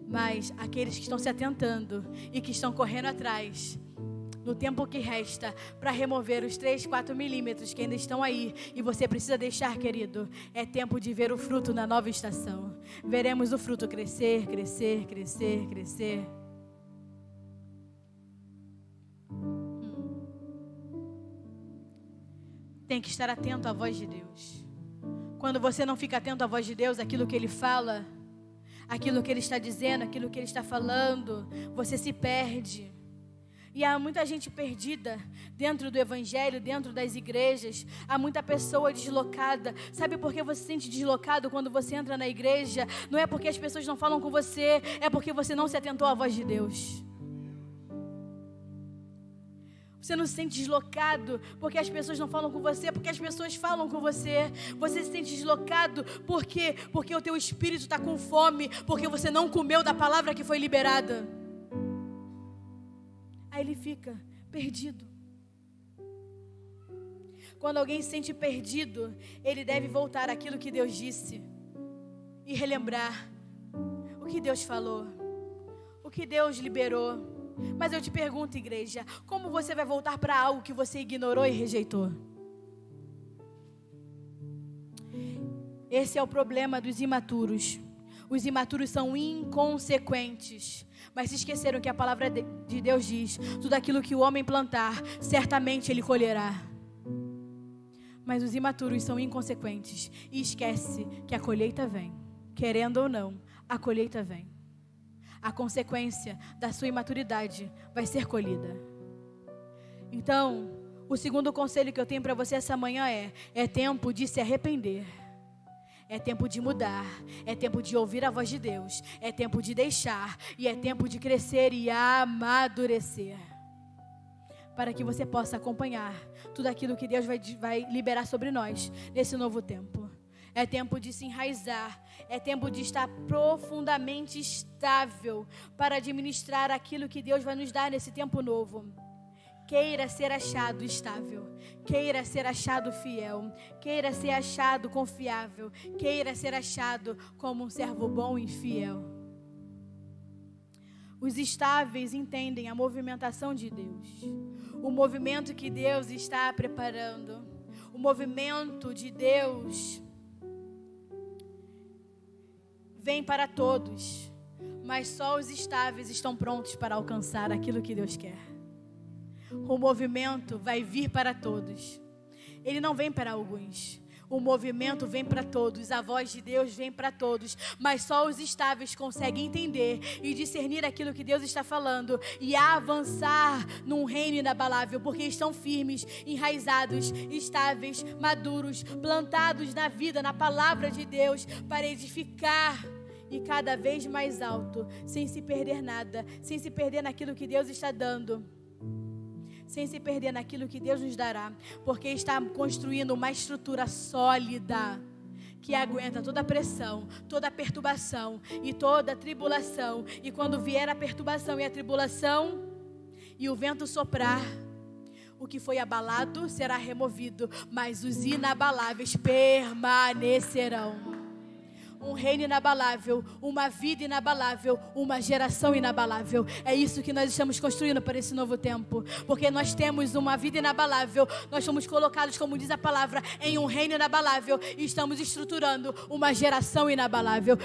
Mas aqueles que estão se atentando e que estão correndo atrás, no tempo que resta, para remover os 3, 4 milímetros que ainda estão aí, e você precisa deixar, querido, é tempo de ver o fruto na nova estação. Veremos o fruto crescer, crescer, crescer, crescer. Tem que estar atento à voz de Deus. Quando você não fica atento à voz de Deus, aquilo que Ele fala, aquilo que Ele está dizendo, aquilo que Ele está falando, você se perde. E há muita gente perdida dentro do evangelho, dentro das igrejas. Há muita pessoa deslocada. Sabe por que você se sente deslocado quando você entra na igreja? Não é porque as pessoas não falam com você, é porque você não se atentou à voz de Deus. Você não se sente deslocado porque as pessoas não falam com você, porque as pessoas falam com você. Você se sente deslocado porque o teu espírito está com fome, porque você não comeu da palavra que foi liberada. Aí ele fica perdido. Quando alguém se sente perdido, ele deve voltar àquilo que Deus disse e relembrar o que Deus falou, o que Deus liberou. Mas eu te pergunto, igreja, como você vai voltar para algo que você ignorou e rejeitou? Esse é o problema dos imaturos. Os imaturos são inconsequentes, mas se esqueceram que a palavra de Deus diz: tudo aquilo que o homem plantar, certamente ele colherá. Mas os imaturos são inconsequentes e esquece que a colheita vem. Querendo ou não, a colheita vem. A consequência da sua imaturidade vai ser colhida. Então, o segundo conselho que eu tenho para você essa manhã é tempo de se arrepender. É tempo de mudar, é tempo de ouvir a voz de Deus, é tempo de deixar e é tempo de crescer e amadurecer. Para que você possa acompanhar tudo aquilo que Deus vai liberar sobre nós nesse novo tempo. É tempo de se enraizar, é tempo de estar profundamente estável para administrar aquilo que Deus vai nos dar nesse tempo novo. Queira ser achado estável, queira ser achado fiel, queira ser achado confiável, queira ser achado como um servo bom e fiel. Os estáveis entendem a movimentação de Deus, o movimento que Deus está preparando, o movimento de Deus vem para todos, mas só os estáveis estão prontos para alcançar aquilo que Deus quer. O movimento vai vir para todos. Ele não vem para alguns. O movimento vem para todos. A voz de Deus vem para todos. Mas só os estáveis conseguem entender e discernir aquilo que Deus está falando e avançar num reino inabalável, porque estão firmes, enraizados, estáveis, maduros, plantados na vida, na palavra de Deus, para edificar e cada vez mais alto, sem se perder nada, sem se perder naquilo que Deus está dando, sem se perder naquilo que Deus nos dará, porque está construindo uma estrutura sólida, que aguenta toda a pressão, toda a perturbação e toda a tribulação. E quando vier a perturbação e a tribulação e o vento soprar, o que foi abalado será removido, mas os inabaláveis permanecerão. Um reino inabalável, uma vida inabalável, uma geração inabalável. É isso que nós estamos construindo para esse novo tempo. Porque nós temos uma vida inabalável. Nós somos colocados, como diz a palavra, em um reino inabalável. E estamos estruturando uma geração inabalável.